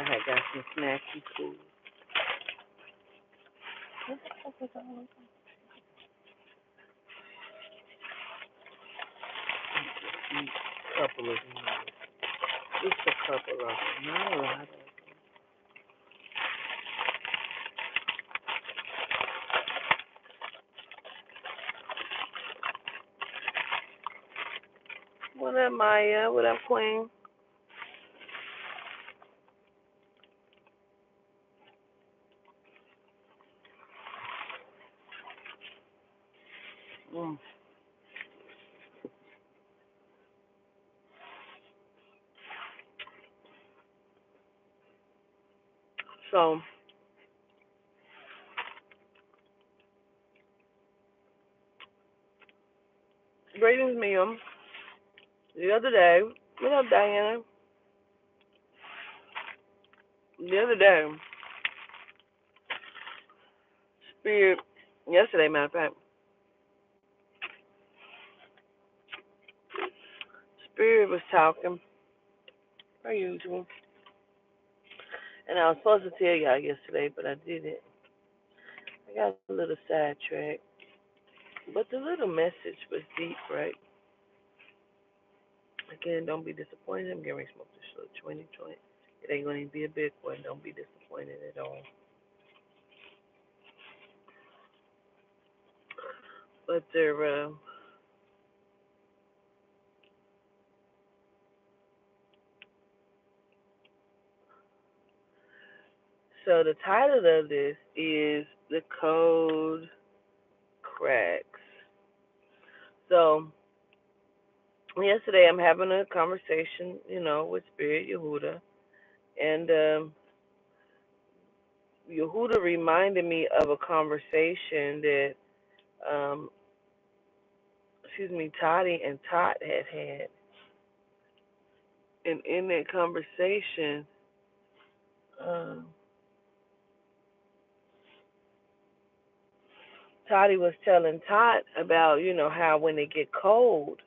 I had got some snacky food. What the fuck was all of them? Couple of them. Just a couple of them. Not a lot of them. What up, Maya? What up, Queen? Mm. So, Braden's meal the other day. What up, Diana? The other day, Spirit, yesterday, matter of fact, Spirit was talking, per usual. And I was supposed to tell y'all yesterday, but I didn't. I got a little sidetracked. But the little message was deep, right? Again, don't be disappointed. I'm getting ready to smoke this little 2020. It ain't going to be a big one. Don't be disappointed at all. But they're, so the title of this is The Code Cracks. So yesterday I'm having a conversation, with Spirit Yehuda. And Yehuda reminded me of a conversation that, um, Toddy and Tot had. And in that conversation, um, Toddy was telling Tot about, how when it get cold,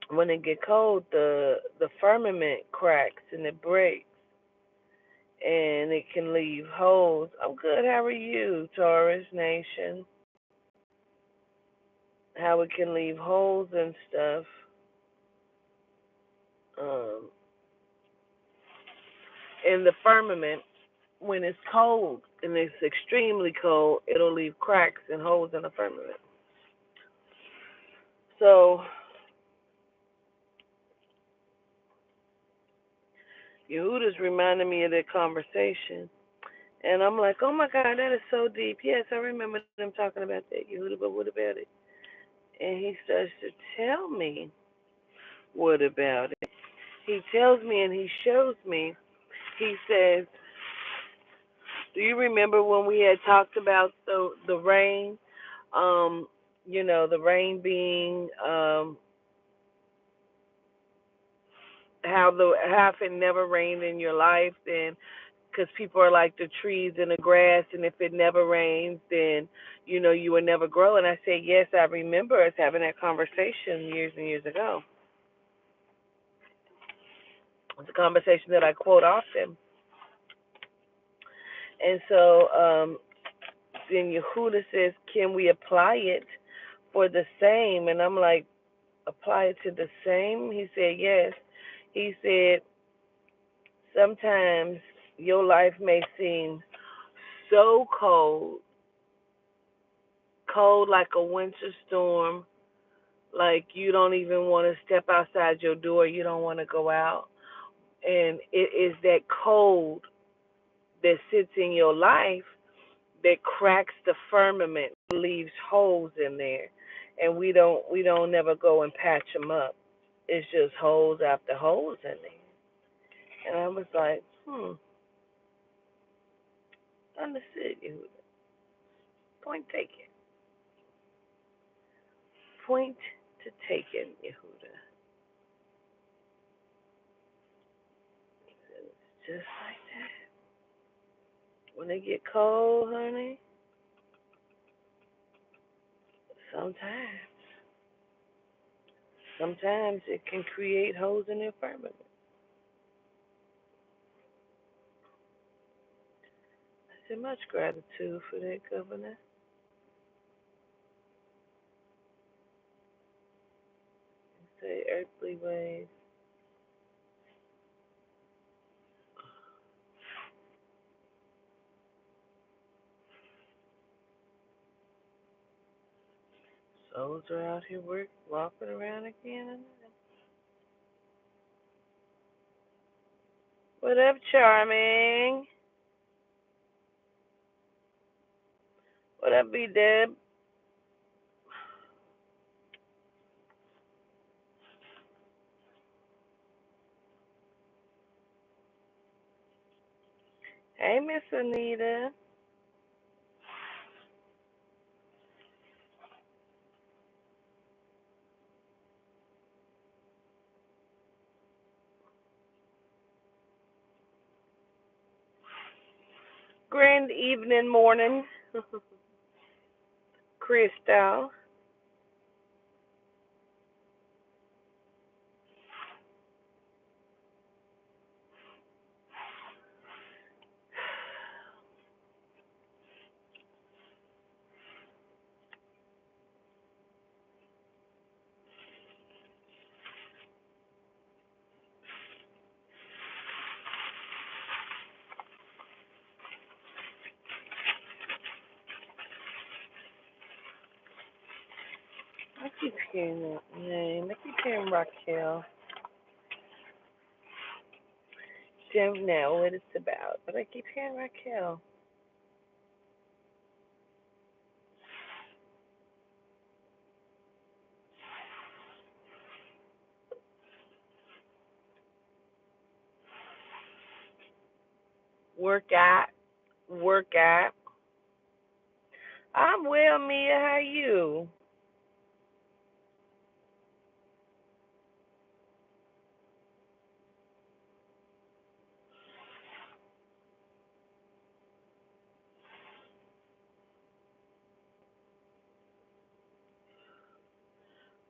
the firmament cracks and it breaks, and it can leave holes. I'm good. How are you, Taurus Nation? How it can leave holes and stuff. Um, in the firmament, when it's cold and it's extremely cold, it'll leave cracks and holes in the firmament. So Yehuda's reminding me of that conversation. And I'm like, oh my God, that is so deep. Yes, I remember them talking about that, Yehuda, but what about it? And he starts to tell me what about it. He tells me and he shows me. He says, do you remember when we had talked about the rain? Um, the rain being how if it never rained in your life, then because people are like the trees and the grass, and if it never rains, then you will never grow. And I said, yes, I remember us having that conversation years and years ago. It's a conversation that I quote often. And so then Yehuda says, can we apply it for the same? And I'm like, apply it to the same? He said, yes. He said, sometimes your life may seem so cold, cold like a winter storm, like you don't even want to step outside your door, you don't want to go out. And it is that cold that sits in your life that cracks the firmament, leaves holes in there, and we don't never go and patch them up. It's just holes after holes in there. And I was like, understood, you. Point taken. Point to taken, Yehuda. It's just like that. When it get cold, honey, sometimes, sometimes it can create holes in the firmament. So much gratitude for that, Governor. Say earthly ways. Souls are out here walking around again. What up, Charming? What up, B Deb? Hey, Miss Anita. Grand evening, morning, Crystal. I keep hearing that name. I keep hearing Raquel. Don't know what it's about, but I keep hearing Raquel. Work out, work out. I'm well, Mia. How you?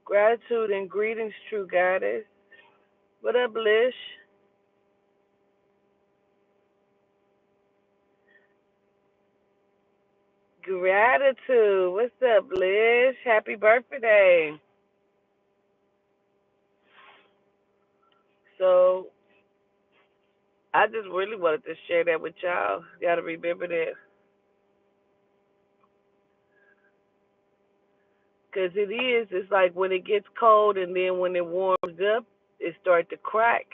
Gratitude and greetings, true goddess. What up, Lish? Gratitude. What's up, Lish? Happy birthday. So, I just really wanted to share that with y'all. Got to remember that. Because it is, it's like when it gets cold and then when it warms up, it starts to crack.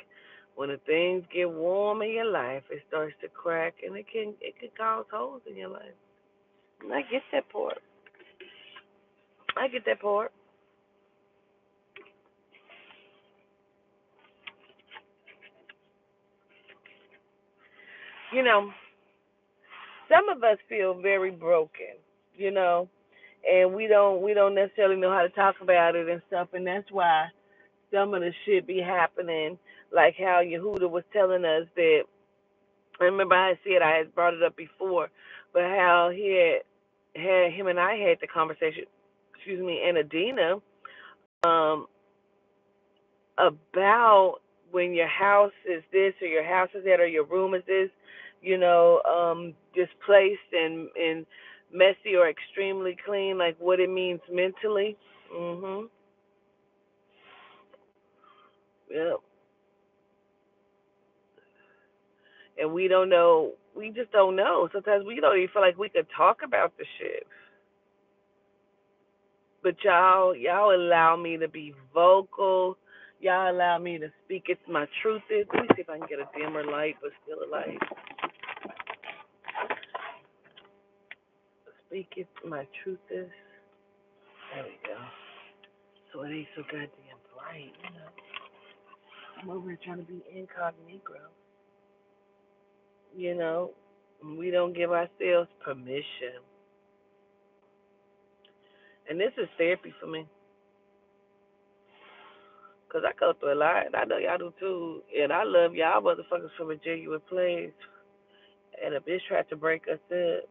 When the things get warm in your life, it starts to crack and it can cause holes in your life. And I get that part. I get that part. You know, some of us feel very broken, you know, and we don't necessarily know how to talk about it and stuff, and that's why some of the shit be happening, like how Yehuda was telling us that. I remember I had brought it up before, but how had him and I had the conversation, excuse me, and Adina, um, about when your house is this or your house is that or your room is this, displaced and messy or extremely clean, like what it means mentally. Mhm. Yep. And we don't know. We just don't know. Sometimes we don't even feel like we could talk about the shit. But y'all allow me to be vocal. Y'all allow me to speak. It's my truth. Let me see if I can get a dimmer light, but still a light. Speak it. My truth is. There we go. So it ain't so goddamn bright, you know. I'm over here trying to be incognito, you know. We don't give ourselves permission. And this is therapy for me. Because I go through a lot. And I know y'all do too. And I love y'all motherfuckers from a genuine place. And a bitch tried to break us up.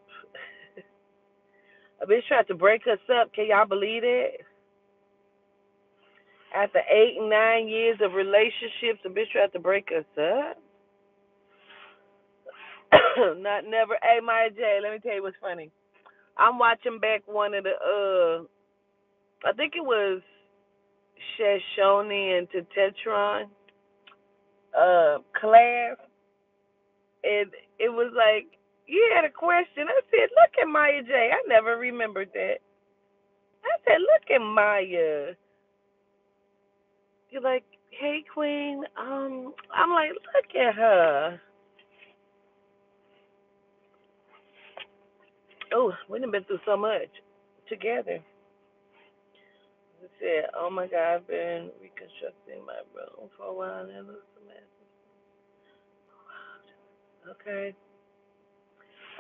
A bitch tried to break us up. Can y'all believe it? After 8 and 9 years of relationships, a bitch tried to break us up. Not never. Hey, Maya J, let me tell you what's funny. I'm watching back one of the I think it was Shoshone and Tetron class, and it was like you had a question. I said, "Look at Maya J. I never remembered that." I said, "Look at Maya." You're like, "Hey, Queen." I'm like, "Look at her." Oh, we done been through so much together. I said, "Oh my God, I've been reconstructing my room for a while now. Look at the mess." Okay.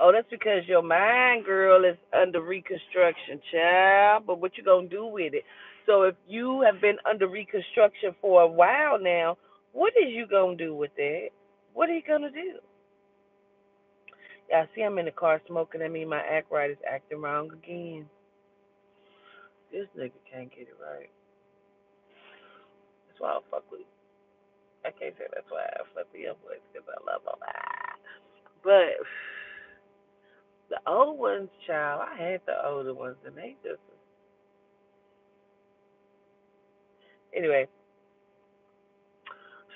Oh, that's because your mind, girl, is under reconstruction, child. But what you gonna do with it? So if you have been under reconstruction for a while now, what is you gonna do with it? What are you gonna do? Yeah, I see I'm in the car smoking. I mean, my act right is acting wrong again. This nigga can't get it right. That's why I fuck with. I can't say that's why I fuck with young boys because I love them. But the old ones, child, I had the older ones, and they just anyway.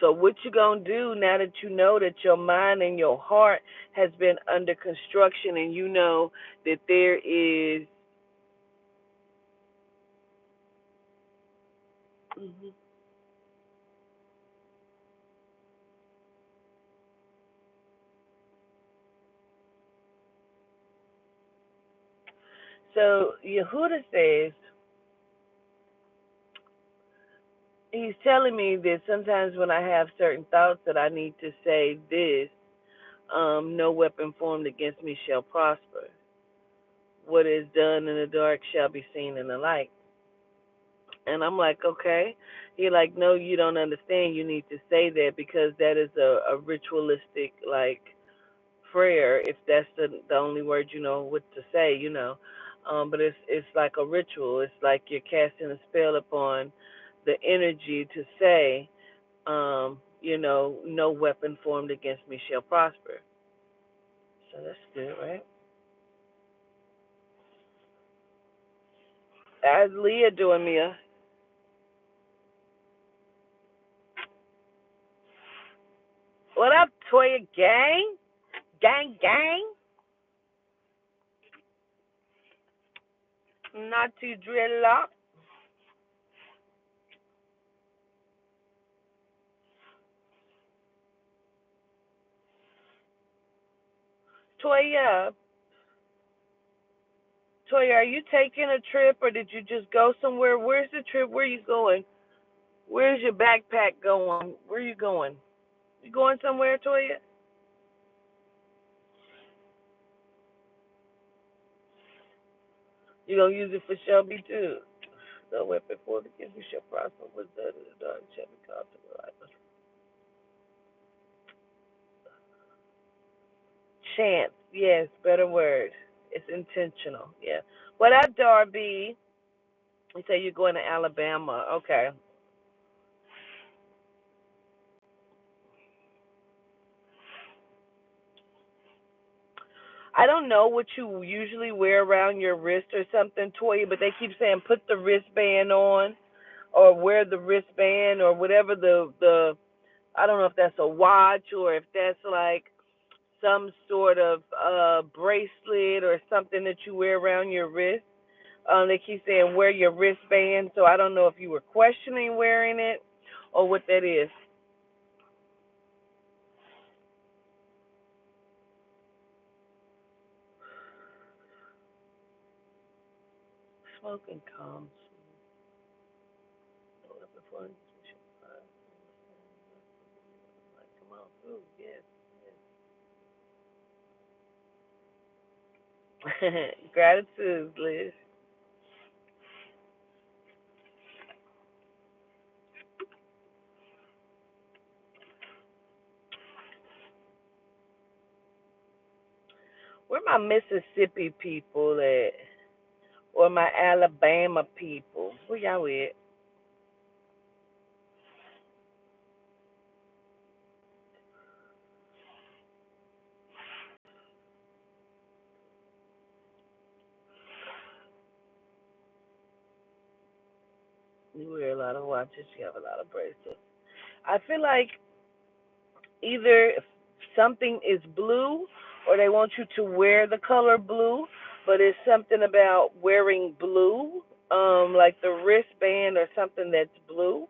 So what you gonna do now that you know that your mind and your heart has been under construction, and you know that there is. Mhm. So Yehuda says he's telling me that sometimes when I have certain thoughts that I need to say this, no weapon formed against me shall prosper. What is done in the dark shall be seen in the light. And I'm like, okay. He like, no, you don't understand. You need to say that because that is a ritualistic like prayer. If that's the only word you know what to say, you know. But it's like a ritual. It's like you're casting a spell upon the energy to say, no weapon formed against me shall prosper. So that's good, right? How's Leah doing, Mia? What up, Toya gang? Gang, gang? Not too dreadlock. Toya, Toya, are you taking a trip or did you just go somewhere? Where's the trip? Where are you going? Where's your backpack going? Where are you going? You going somewhere, Toya? You gonna use it for Shelby too? No weapon formed against me shall prosper. Was done in the dark shall be called to the light. Chance, yes, better word. It's intentional, yeah. What up, Darby? You say you're going to Alabama. Okay. I don't know what you usually wear around your wrist or something, Toya, but they keep saying put the wristband on or wear the wristband or whatever the I don't know if that's a watch or if that's like some sort of bracelet or something that you wear around your wrist. They keep saying wear your wristband, so I don't know if you were questioning wearing it or what that is. Smoking calms. Come on, food, yes. Gratitude, Liz. Where my Mississippi people at? Or my Alabama people? Where y'all at? You wear a lot of watches. You have a lot of bracelets. I feel like either something is blue or they want you to wear the color blue, but it's something about wearing blue, like the wristband or something that's blue.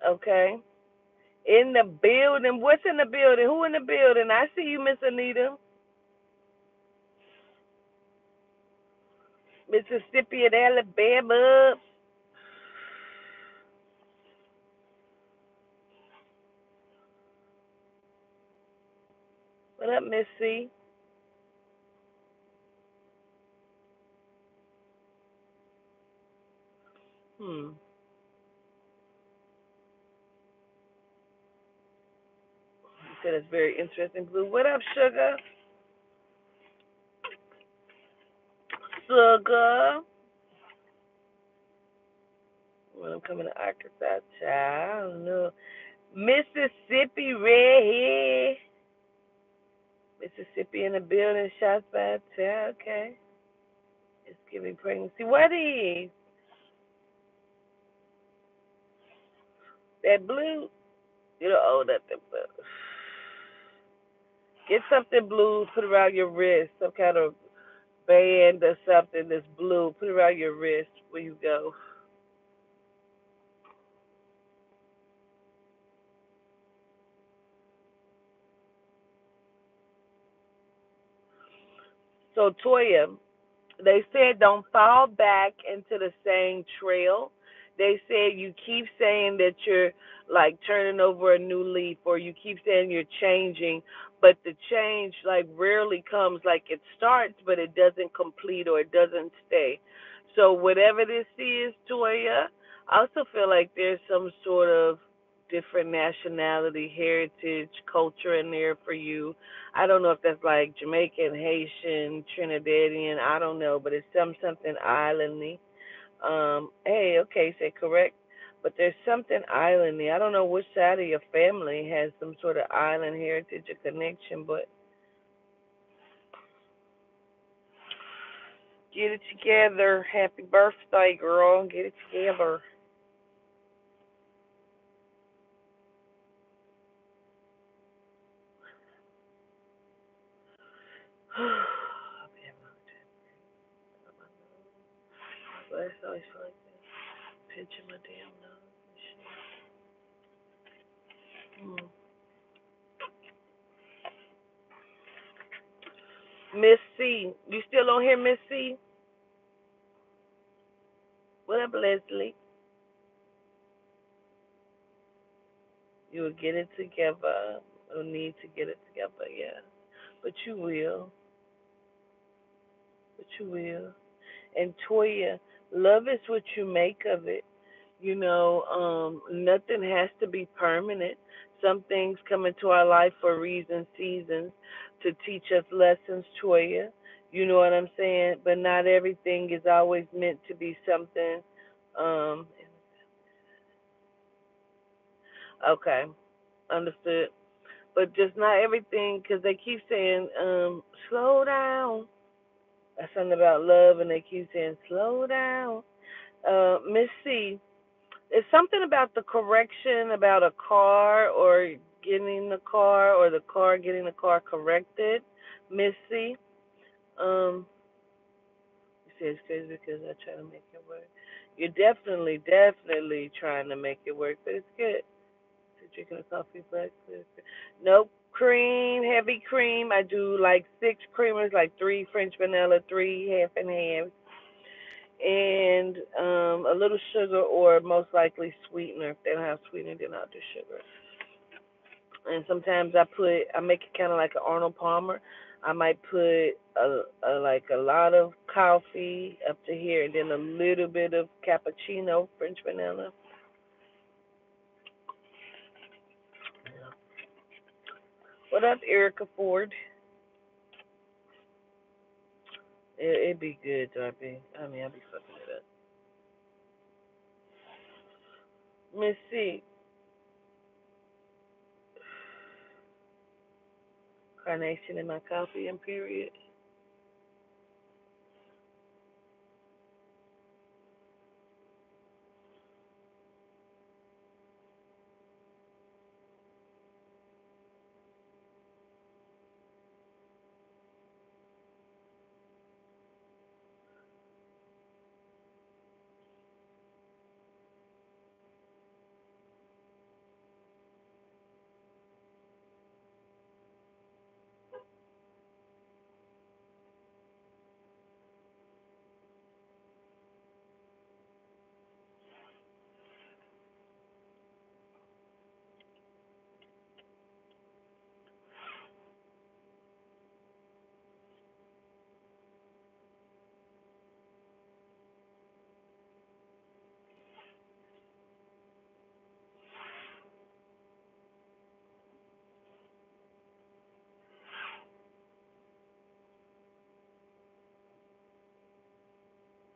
Okay. In the building. What's in the building? Who in the building? I see you, Miss Anita. Mississippi and Alabama. What up, Miss C? Hmm. You said it's very interesting blue. What up, Sugar? Sugar. Well, I'm coming to Arkansas, child. I don't know. Mississippi redhead. Mississippi in the building, shots by a child. Okay. It's giving pregnancy. What is that blue? You don't owe nothing, but get something blue, put around your wrist, some kind of band or something that's blue. Put it around your wrist where you go. So Toya, they said don't fall back into the same trail. They said you keep saying that you're like turning over a new leaf or you keep saying you're changing, but the change like rarely comes like it starts but it doesn't complete or it doesn't stay. So whatever this is, Toya, I also feel like there's some sort of different nationality, heritage, culture in there for you. I don't know if that's like Jamaican, Haitian, Trinidadian. I don't know, but it's something islandy. Hey, okay, say correct. But there's something islandy. I don't know which side of your family has some sort of island heritage or connection, but get it together. Happy birthday, girl. Get it together. But it's always fun like that. Pinching my damn nose. Hmm. Miss C, you still on here, Miss C? What up, Leslie? You will get it together. You'll need to get it together, yeah. But you will. But you will. And Toya, love is what you make of it. Nothing has to be permanent. Some things come into our life for reasons, seasons, to teach us lessons, Toya. You know what I'm saying? But not everything is always meant to be something. Um, okay, understood. But just not everything, because they keep saying, slow down. That's something about love, and they keep saying, slow down. Miss C, is something about the correction about a car or getting the car or the car getting the car corrected, Miss C? Um, you say it's crazy because I try to make it work. You're definitely trying to make it work, but it's good. So drinking a coffee black. Nope. Cream, heavy cream. I do like 6 creamers, like 3 French vanilla, 3 half and half, and a little sugar or most likely sweetener. If they don't have sweetener, then I'll do sugar. And sometimes I make it kind of like an Arnold Palmer. I might put a lot of coffee up to here, and then a little bit of cappuccino, French vanilla. What up, Erica Ford? It'd be good, Darby. I mean, I'll be fucking it up. Miss C, carnation in my coffee and period.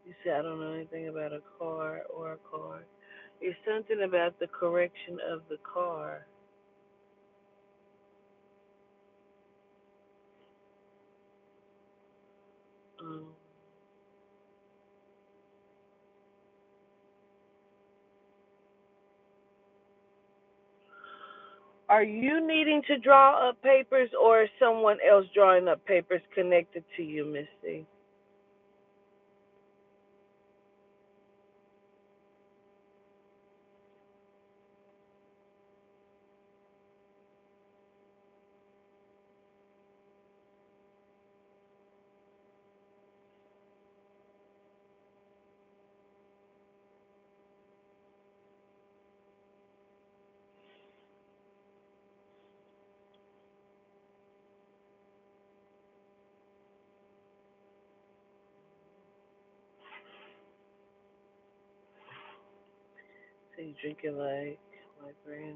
You said I don't know anything about a car or a car. It's something about the correction of the car. Um, are you needing to draw up papers, or is someone else drawing up papers connected to you, Missy? So you drinking like Granny.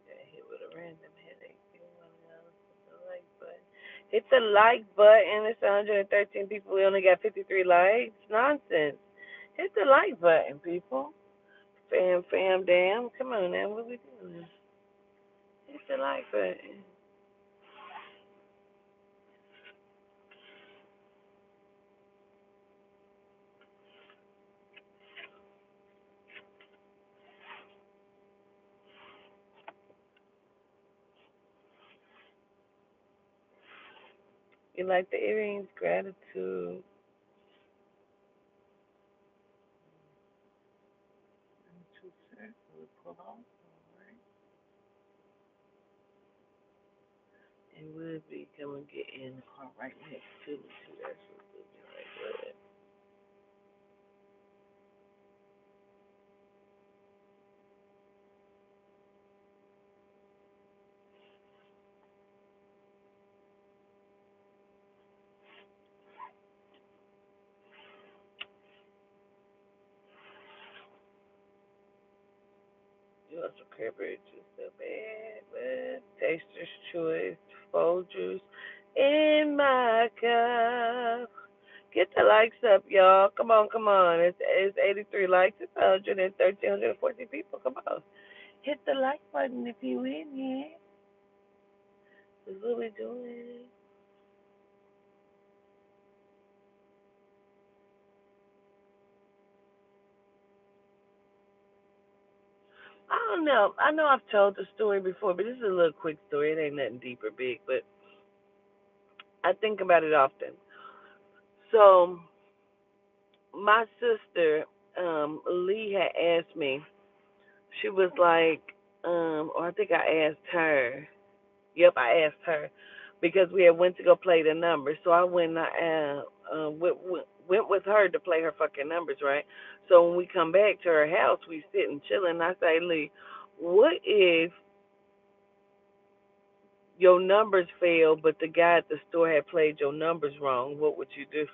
Got hit with a random headache. The like button. Hit the like button. It's 113 people. We only got 53 likes. Nonsense. Hit the like button, people. Fam, fam, damn. Come on now. What we doing? Hit the like button. You like the earrings? Gratitude. Pull off. And we'll be coming get in the car right next to me. See, that's what's looking like good. You also Cranberry juice so bad, but Taster's Choice, Folgers in my cup. Get the likes up, y'all. Come on, come on. It's 83 likes. It's 113, 140 people. Come on. Hit the like button if you in here. That's what we doing. I don't know. I know I've told the story before, but this is a little quick story. It ain't nothing deep or big, but I think about it often. So my sister, Lee, had asked me. She was like, or I think I asked her. Yep, I asked her because we had went to go play the numbers. So I went, went with her to play her fucking numbers, right? So when we come back to her house, we sit and chilling. I say, Lee, what if your numbers failed, but the guy at the store had played your numbers wrong? What would you do?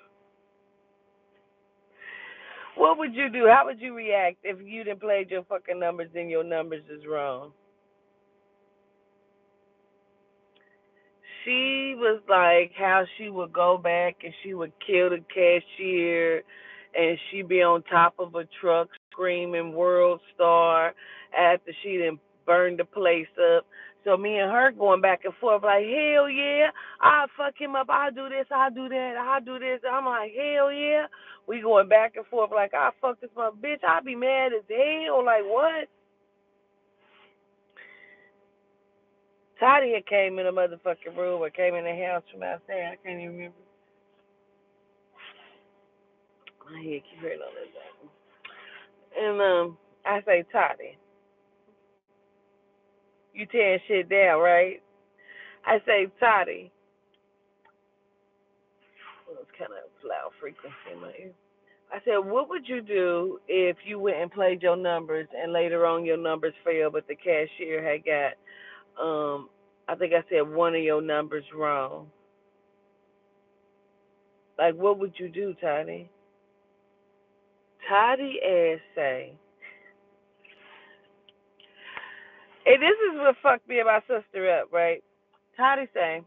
What would you do? How would you react if you didn't played your fucking numbers and your numbers is wrong? She was like how she would go back and she would kill the cashier and she'd be on top of a truck screaming World Star after she done burned the place up. So me and her going back and forth like, hell yeah, I'll fuck him up, I'll do this, I'll do that, I'll do this. I'm like, hell yeah. We going back and forth like, I'll fuck this mother bitch, I'll be mad as hell, like what? Tadia came in the motherfucking room or came in the house from outside. I can't even remember. My head keep hurting on this thing. And I say, Toddy, you tearing shit down, right? I say, Toddy, well, it's kind of loud frequency in my ear. I said, what would you do if you went and played your numbers and later on your numbers failed, but the cashier had got, I think I said one of your numbers wrong. Like, what would you do, Toddy? Toddy ass say, hey, this is what fucked me and my sister up, right? Toddy say,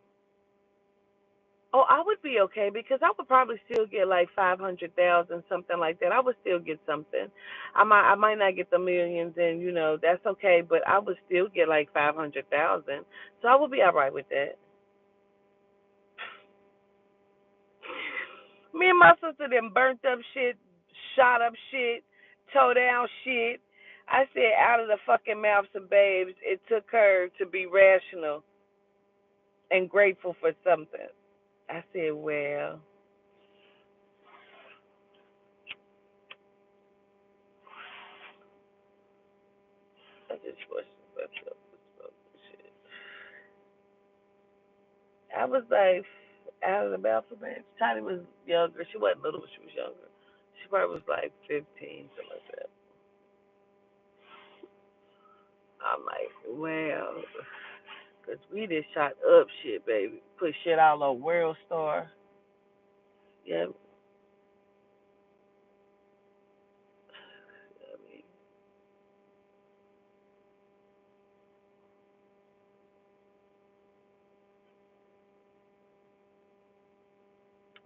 Oh, I would be okay because I would probably still get like 500,000, something like that. I would still get something. I might not get the millions, and that's okay. But I would still get like 500,000, so I would be all right with that. Me and my sister then burnt up shit, shot up shit, tore down shit. I said out of the fucking mouths of babes, it took her to be rational and grateful for something. I said, well, I just watched myself shit. I was like out of the mouth of babes. Tiny was younger. She wasn't little, but she was younger. She probably was like 15, something like that. I'm like, well, because we just shot up shit, baby. Put shit all on World Star. Yeah, I mean,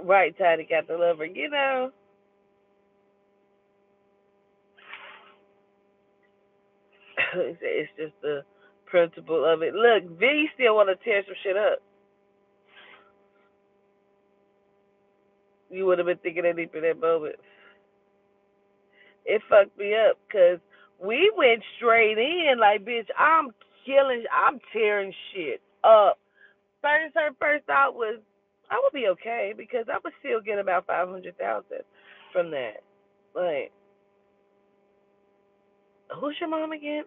right, Tiny got the lover. It's just the principle of it. Look, V still want to tear some shit up. You would have been thinking that deep in that moment. It fucked me up because we went straight in like, bitch, I'm tearing shit up. Her first thought was, I would be okay because I would still get about 500,000 from that. Like, who's your mom again?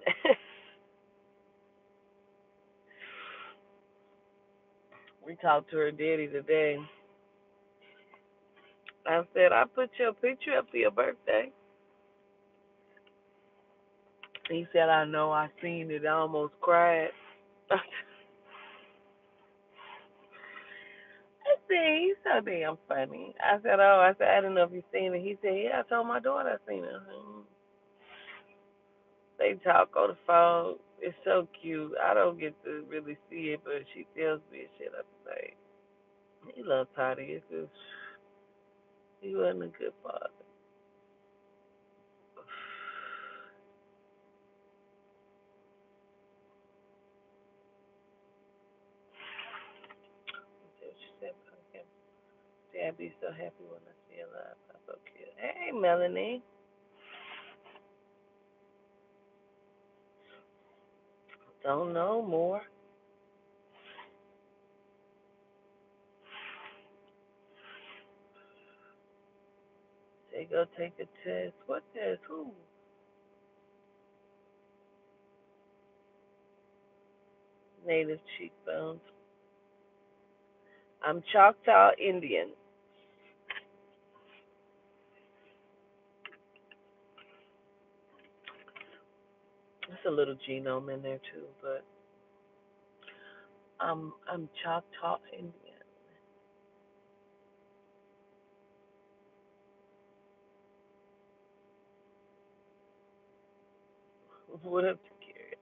We talked to her daddy today. I said, I put your picture up for your birthday. He said, I know, I seen it. I almost cried. I said, he's so damn funny. I don't know if you seen it. He said, yeah, I told my daughter I seen it. They talk on the phone. It's so cute. I don't get to really see it, but she tells me shit. I say, he loves Toddy. It's just, he wasn't a good father. She said, okay. See, I'd be so happy when I see her live. I'm so cute. Hey, Melanie. Don't know more. They go take a test. What test? Who? Native cheekbones. I'm Choctaw Indian. There's a little genome in there too, but I'm Choctaw Indian. What up to carry?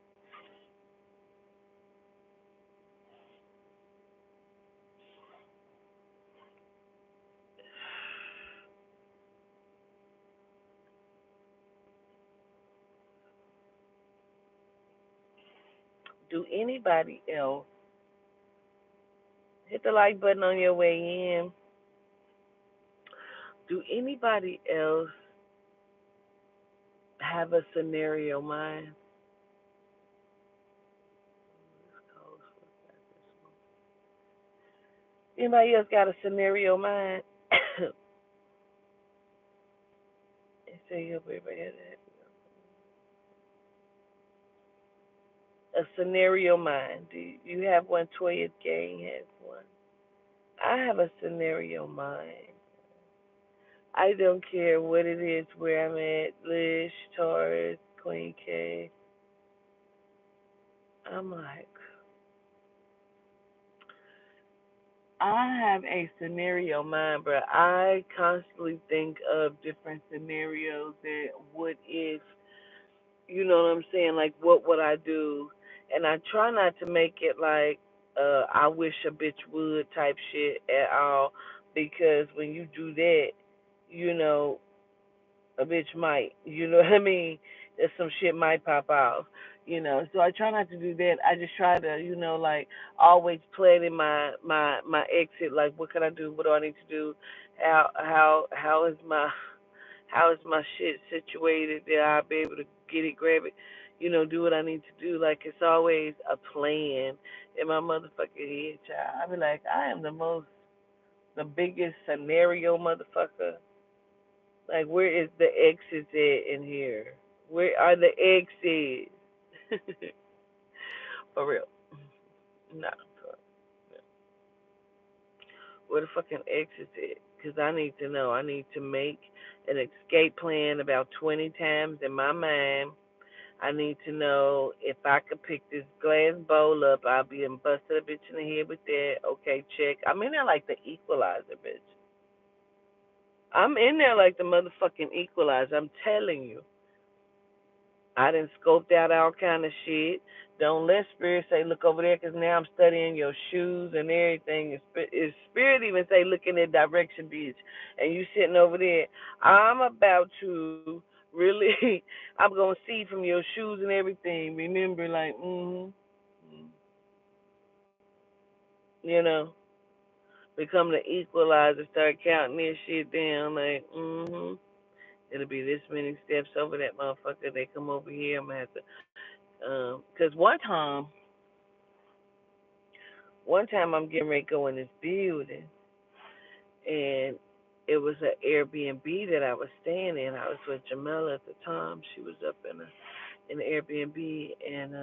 Do anybody else hit the like button on your way in? Do anybody else have a scenario mind? Anybody else got a scenario mind? Say you'll be ready. A scenario mind. Do you have one? Toya Gang has one. I have a scenario mind. I don't care what it is, where I'm at, Lish, Taurus, Queen K. I'm like, I have a scenario mind, but I constantly think of different scenarios that what if, you know what I'm saying? Like, what would I do? And I try not to make it like I wish a bitch would type shit at all, because when you do that, you know, a bitch might, you know what I mean? That some shit might pop off, you know. So I try not to do that. I just try to, you know, like always plan in my exit. Like, what can I do? What do I need to do? How is my shit situated that I'll be able to get it, grab it, you know, do what I need to do. Like, it's always a plan in my motherfucking head, child. I be like, I am the biggest scenario motherfucker. Like, where is the exits at in here? Where are the exits? For real. Nah. Where the fucking exits at? Because I need to know. I need to make an escape plan about 20 times in my mind. I need to know if I could pick this glass bowl up, I'll be and busted a bitch in the head with that. Okay, check. I'm in there like the equalizer, bitch. I'm in there like the motherfucking equalizer. I'm telling you. I done scoped out all kind of shit. Don't let spirit say look over there, 'cause now I'm studying your shoes and everything. Is spirit even say look in that direction, bitch? And you sitting over there. I'm about to really. I'm gonna see from your shoes and everything. Remember, like, you know, become the equalizer. Start counting this shit down. Like, it'll be this many steps over that motherfucker. They come over here. I'm gonna have to. Cause one time I'm getting ready to go in this building, and it was an Airbnb that I was staying in. I was with Jamela at the time. She was up in the Airbnb, and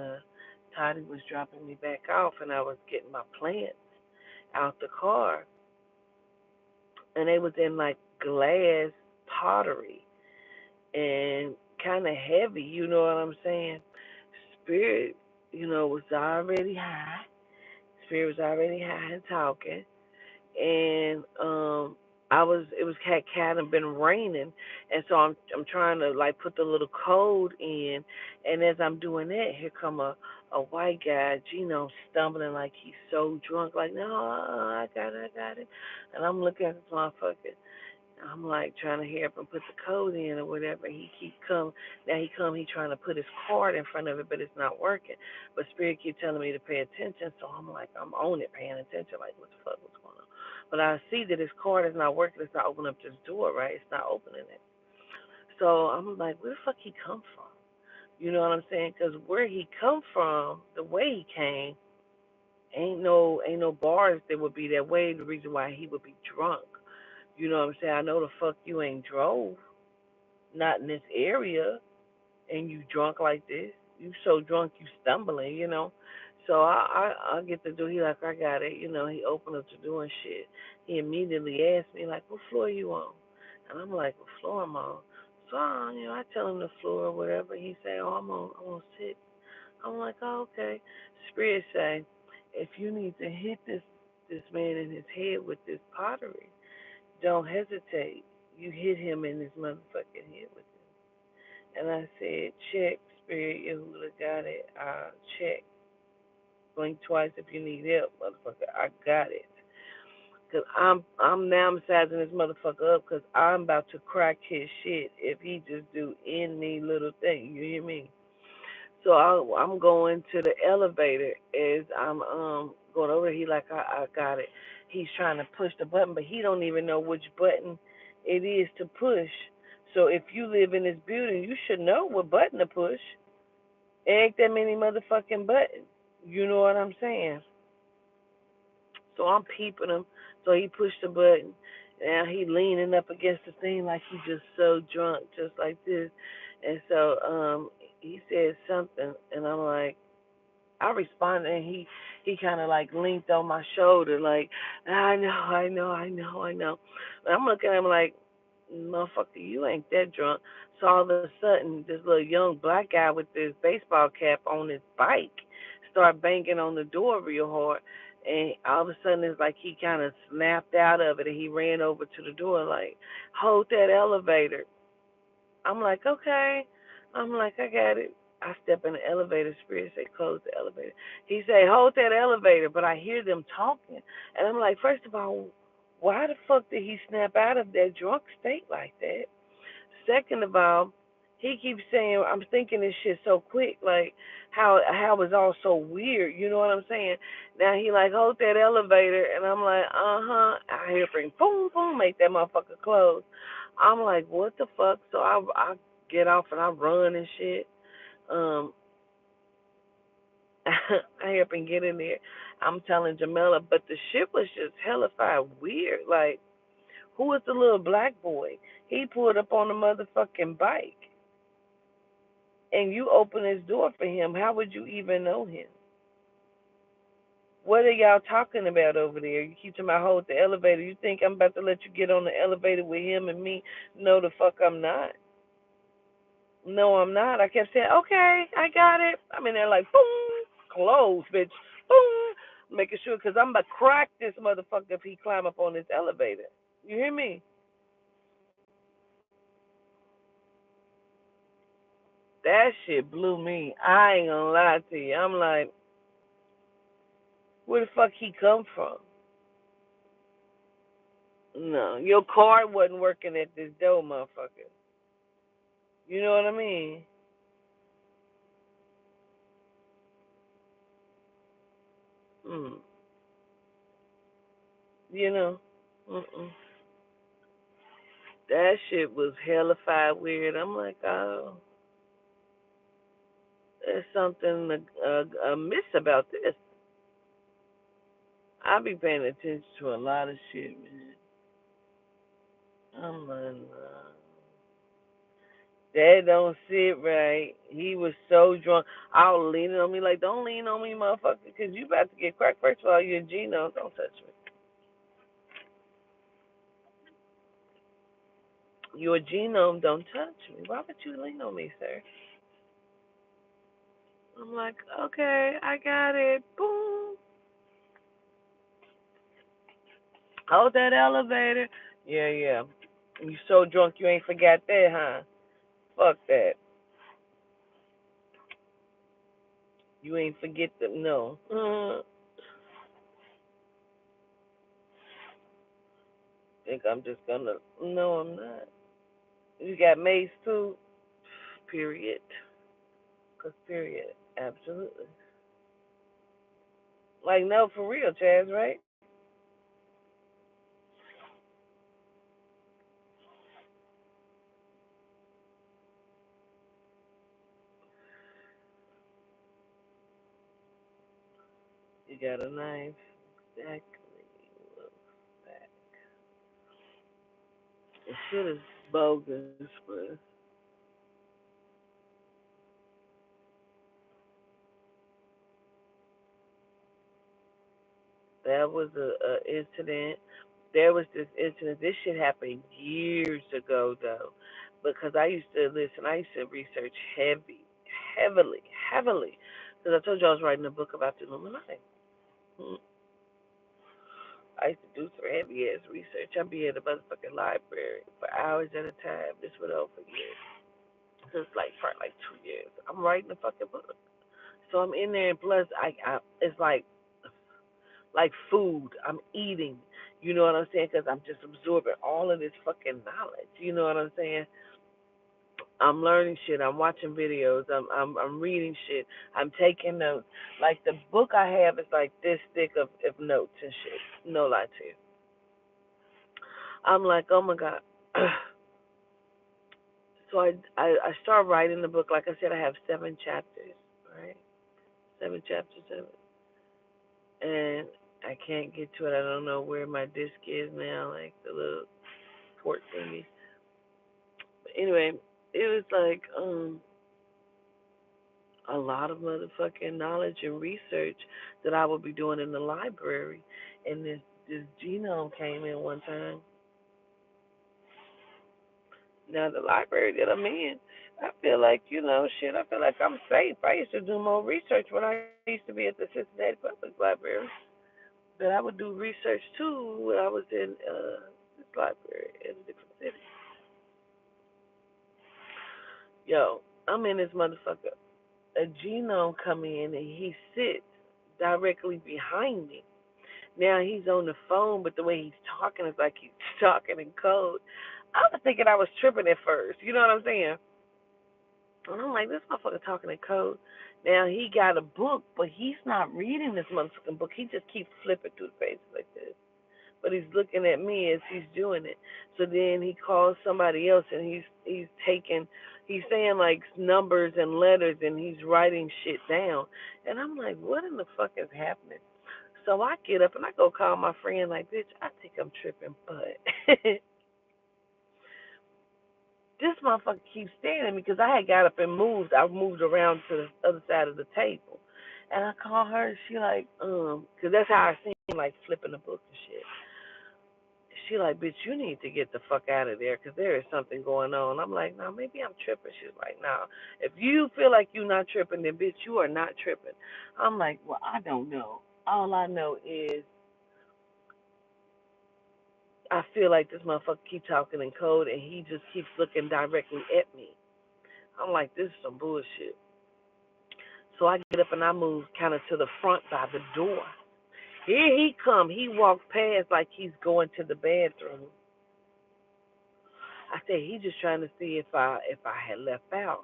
Toddy was dropping me back off, and I was getting my plants out the car, and they was in like glass pottery and kind of heavy. You know what I'm saying? Spirit, you know, was already high. Spirit was already high and talking, and I was it was had kind of been raining, and so I'm trying to like put the little code in, and as I'm doing that, here come a white guy, Gino, stumbling like he's so drunk, like, no, I got it, and I'm looking at this motherfucker. I'm like trying to hear him put the code in or whatever. He keep come now. He trying to put his card in front of it, but it's not working. But Spirit keep telling me to pay attention, so I'm like I'm on it, paying attention. Like, what the fuck, what's going on? But I see that his card is not working. It's not opening up this door, right? It's not opening it. So I'm like, where the fuck he come from? You know what I'm saying? Because where he come from, the way he came, ain't no bars that would be that way. The reason why he would be drunk. You know what I'm saying? I know the fuck you ain't drove, not in this area, and you drunk like this. You so drunk you stumbling, you know. So I get the door. He like, I got it, you know. He opened up the door and shit. He immediately asked me like, what floor you on? And I'm like, what floor I'm on? So you know, I tell him the floor or whatever. He say, oh, I'm on 6. I'm like, oh, okay. Spirit say, if you need to hit this man in his head with this pottery, don't hesitate. You hit him in his motherfucking head with it. And I said, check, Spirit Yehuda got it. Check. Blink twice if you need help, motherfucker. I got it. Cause I'm now I'm sizing this motherfucker up, cause I'm about to crack his shit if he just do any little thing. You hear me? So I'm going to the elevator as I'm going over. He like I got it. He's trying to push the button, but he don't even know which button it is to push. So if you live in this building, you should know what button to push. Ain't that many motherfucking buttons. You know what I'm saying? So I'm peeping him. So he pushed the button. Now he leaning up against the thing like he just so drunk, just like this. And so he said something, and I'm like, I responded, and he kind of like leaned on my shoulder, like, I know. And I'm looking at him like, motherfucker, you ain't that drunk. So all of a sudden, this little young black guy with this baseball cap on his bike start banging on the door real hard. And all of a sudden, it's like he kind of snapped out of it, and he ran over to the door, like, hold that elevator. I'm like, okay. I'm like, I got it. I step in the elevator, Spirit say, close the elevator. He say, hold that elevator, but I hear them talking. And I'm like, first of all, why the fuck did he snap out of that drunk state like that? Second of all, he keeps saying, I'm thinking this shit so quick, like how it's all so weird, you know what I'm saying? Now he like, hold that elevator, and I'm like, uh-huh. I hear bring boom, boom, make that motherfucker close. I'm like, what the fuck? So I get off and I run and shit. Um, I help and get in there. I'm telling Jamela, but the shit was just hellified weird. Like, who was the little black boy? He pulled up on the motherfucking bike, and you open his door for him. How would you even know him? What are y'all talking about over there? You keep talking about hold the elevator. You think I'm about to let you get on the elevator with him and me? No, the fuck I'm not. No, I'm not. I kept saying, okay, I got it. I'm in there like, boom, close, bitch, boom, making sure because I'm about to crack this motherfucker if he climb up on this elevator. You hear me? That shit blew me. I ain't gonna lie to you. I'm like, where the fuck he come from? No, your card wasn't working at this door, motherfucker. You know what I mean? Mm. You know? Mm-mm. That shit was hellified weird. I'm like, oh, there's something amiss about this. I be paying attention to a lot of shit, man. I'm like, nah. That don't sit right. He was so drunk. I was leaning on me like, don't lean on me, motherfucker, because you about to get cracked. First of all, you're a genome. Don't touch me. You're a genome. Don't touch me. Why would you lean on me, sir? I'm like, okay, I got it. Boom. Hold that elevator. Yeah, yeah. You so drunk you ain't forgot that, huh? Fuck that. You ain't forget them. No. Think I'm just gonna. No, I'm not. You got Mace too. Period. Cause period. Absolutely. Like no, for real, Chaz, right? You got a knife. Exactly. That. The shit is bogus, but that was a incident. There was this incident. This shit happened years ago though, because I used to listen. I used to research heavily, because I told you I was writing a book about the Illuminati. Mm. I used to do some heavy ass research. I'd be in the motherfucking library for hours at a time. This went on for years. Just like for like 2 years. I'm writing a fucking book. So I'm in there, and plus I it's like food. I'm eating. You know what I'm saying? Because I'm just absorbing all of this fucking knowledge. You know what I'm saying? I'm learning shit. I'm watching videos. I'm reading shit. I'm taking notes. Like the book I have is like this thick of notes and shit. No lie to you. I'm like, oh my god. So I start writing the book. Like I said, I have 7 chapters. Right? 7 chapters of it, and I can't get to it. I don't know where my disc is now, like the little port thingy. But anyway, it was like a lot of motherfucking knowledge and research that I would be doing in the library. And this genome came in one time. Now the library that I'm in, I feel like shit. I feel like I'm safe. I used to do more research when I used to be at the Cincinnati Public Library. But I would do research too when I was in this library in a different city. Yo, I'm in this motherfucker. a genome come in and he sits directly behind me. Now he's on the phone, but the way he's talking is like he's talking in code. I was thinking I was tripping at first. You know what I'm saying? And I'm like, this motherfucker talking in code. Now he got a book, but he's not reading this motherfucking book. He just keeps flipping through the pages like this. But he's looking at me as he's doing it. So then he calls somebody else and he's saying like numbers and letters and he's writing shit down. And I'm like, what in the fuck is happening? So I get up and I go call my friend like, bitch, I think I'm tripping, but this motherfucker keeps staring at me because I had got up and moved. I moved around to the other side of the table. And I call her and she like, because that's how I seen him like flipping the book and shit. She like, bitch, you need to get the fuck out of there because there is something going on. I'm like, no, maybe I'm tripping. She's like, no. If you feel like you're not tripping, then bitch, you are not tripping. I'm like, well, I don't know. All I know is I feel like this motherfucker keep talking in code and he just keeps looking directly at me. I'm like, this is some bullshit. So I get up and I move kind of to the front by the door. Here he come. He walks past like he's going to the bathroom. I said he just trying to see if I had left out.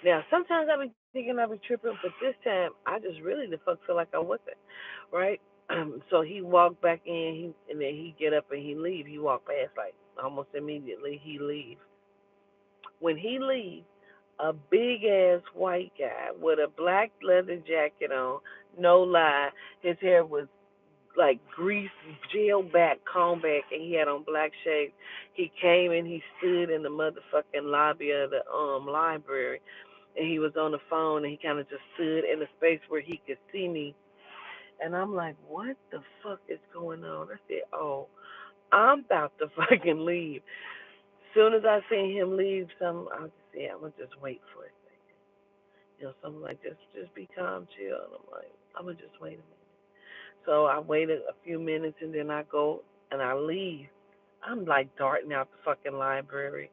Now sometimes I be thinking I be tripping, but this time I just really the fuck feel like I wasn't, right? So he walked back in, and then he get up and he leave. He walked past like almost immediately. He leave. When he leave, a big ass white guy with a black leather jacket on, no lie, his hair was like greased, gel back, comb back, and he had on black shades. He came and he stood in the motherfucking lobby of the library, and he was on the phone, and he kind of just stood in a space where he could see me. And I'm like, what the fuck is going on? I said, oh, I'm about to fucking leave. Soon as I seen him leave, I just said, I'm gonna just wait for it. Something like just be calm, chill. And I'm like, I'm gonna just wait a minute. So I waited a few minutes and then I go and I leave. I'm like darting out the fucking library.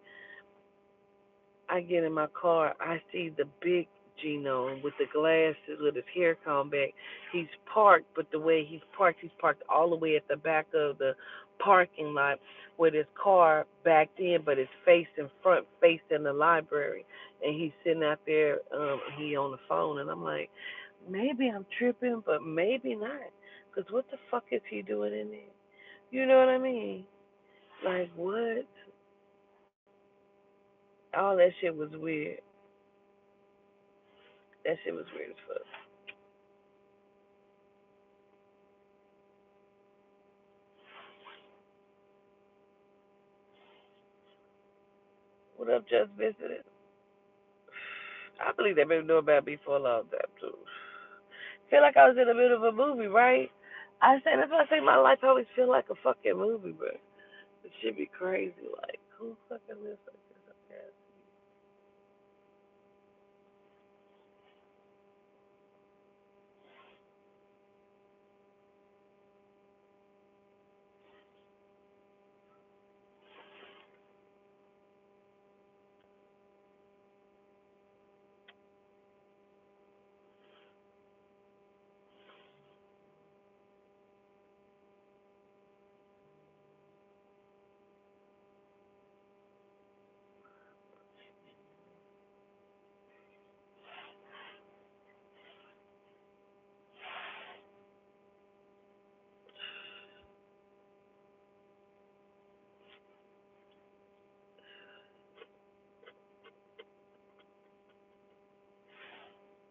I get in my car. I see the big genome with the glasses with his hair combed back. He's parked, but the way he's parked all the way at the back of the parking lot with his car backed in, but his face in front, facing the library. And he's sitting out there, he on the phone. And I'm like, maybe I'm tripping, but maybe not. Because what the fuck is he doing in there? You know what I mean? Like, what? All that shit was weird. That shit was weird as fuck. What up, Just Visited? I believe they've been doing about me for a long time, too. Feel like I was in the middle of a movie, right? I say, that's why I say my life always feel like a fucking movie, bro. It should be crazy. Like, who fucking lives like this? Okay.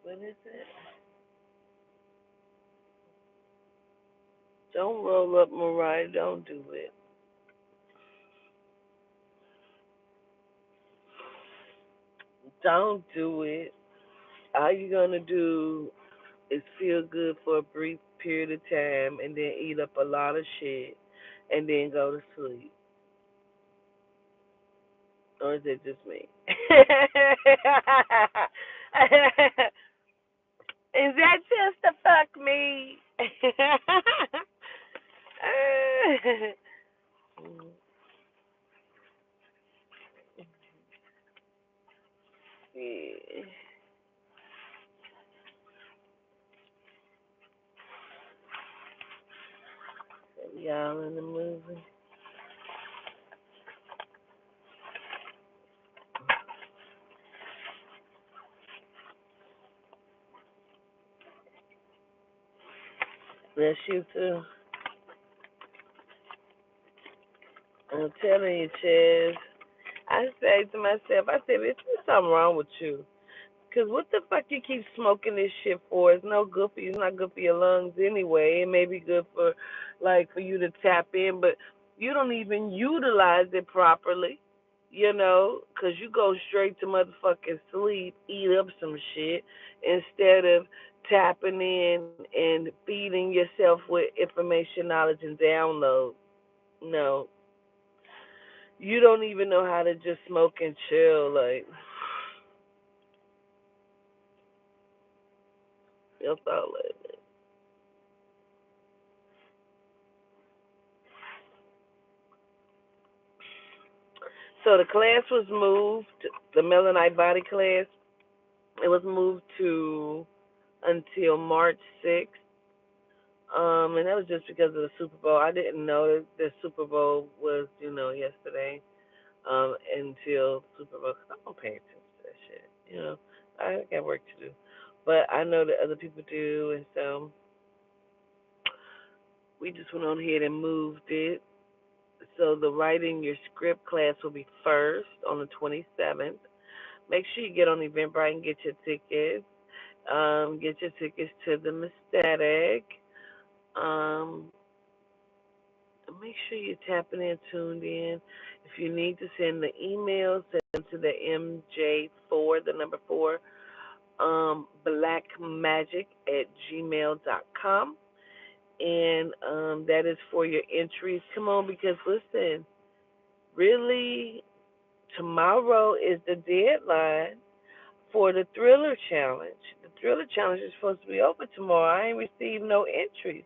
What is it? Don't roll up, Mariah. Don't do it. Don't do it. All you're gonna do is feel good for a brief period of time and then eat up a lot of shit and then go to sleep. Or is it just me? Is that just to fuck me? Yeah. Y'all in the movie. Bless you too. I'm telling you, Chaz. I say to myself, I said, "Bitch, there's something wrong with you. Cause what the fuck you keep smoking this shit for? It's no good for you. It's not good for your lungs anyway. It may be good for, like, for you to tap in, but you don't even utilize it properly. You know, cause you go straight to motherfucking sleep, eat up some shit instead of tapping in and feeding yourself with information, knowledge, and download. No, you don't even know how to just smoke and chill. Like, your thought like. So the class was moved, the Melanite body class, it was moved to until March 6th. And that was just because of the Super Bowl. I didn't know that the Super Bowl was, yesterday, until Super Bowl. 'Cause I don't pay attention to that shit. I got work to do. But I know that other people do, and so we just went on ahead and moved it. So the writing your script class will be first on the 27th. Make sure you get on Eventbrite and get your tickets. Get your tickets to the Mestatic. Um, Make sure you're tapping in, tuned in. If you need to send the email, send them to the MJ4, the number 4, blackmagic@gmail.com. And that is for your entries. Come on, because listen, really, tomorrow is the deadline for the Thriller Challenge. The Thriller Challenge is supposed to be open tomorrow. I ain't received no entries.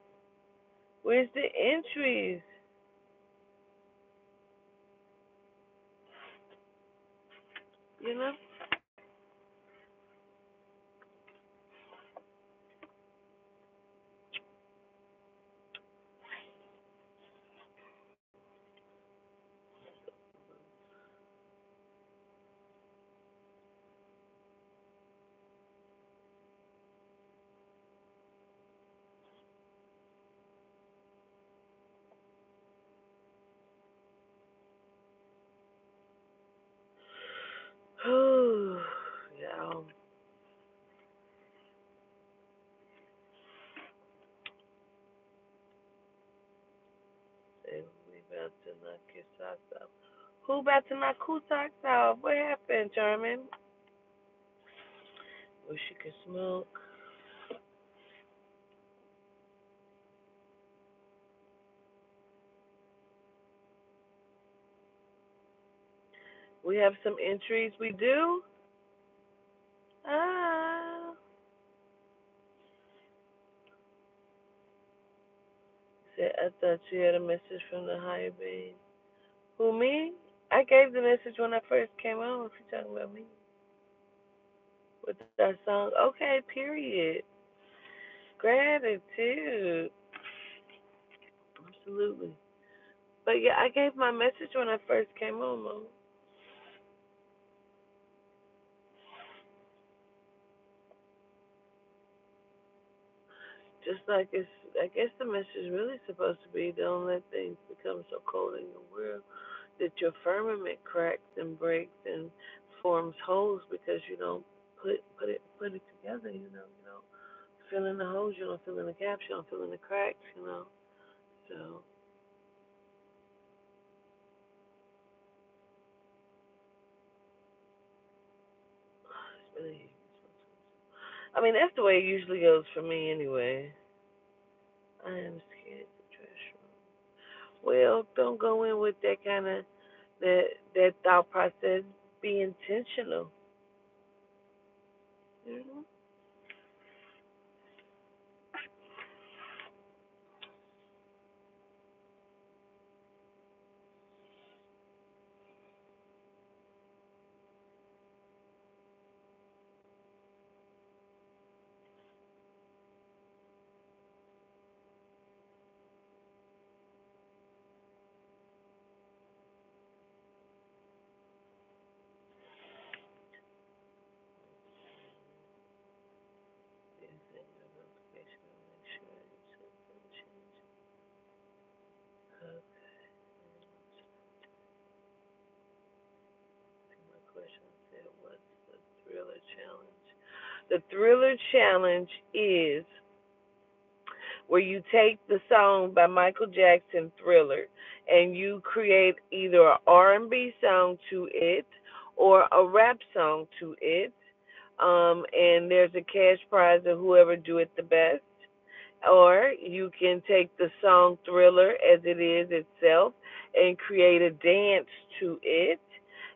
Where's the entries? You know? Yeah. And we about to knock your socks off. Who about to knock whose socks off? What happened, German? Wish you could smoke. We have some entries. We do? Ah. Said, I thought you had a message from the higher being. Who, me? I gave the message when I first came on, if you're talking about me. With that song. Okay, period. Gratitude. Absolutely. But yeah, I gave my message when I first came on, Mom. Just like I guess the message is really supposed to be don't let things become so cold in your world that your firmament cracks and breaks and forms holes because you don't put it together. You don't fill in the holes, you don't fill in the gaps, you don't fill in the cracks. So it's really, I mean that's the way it usually goes for me anyway. I am scared to trash room. Well, don't go in with that kind of that thought process. Be intentional. You know? The Thriller Challenge is where you take the song by Michael Jackson, Thriller, and you create either an R&B song to it or a rap song to it. And there's a cash prize of whoever do it the best. Or you can take the song Thriller as it is itself and create a dance to it.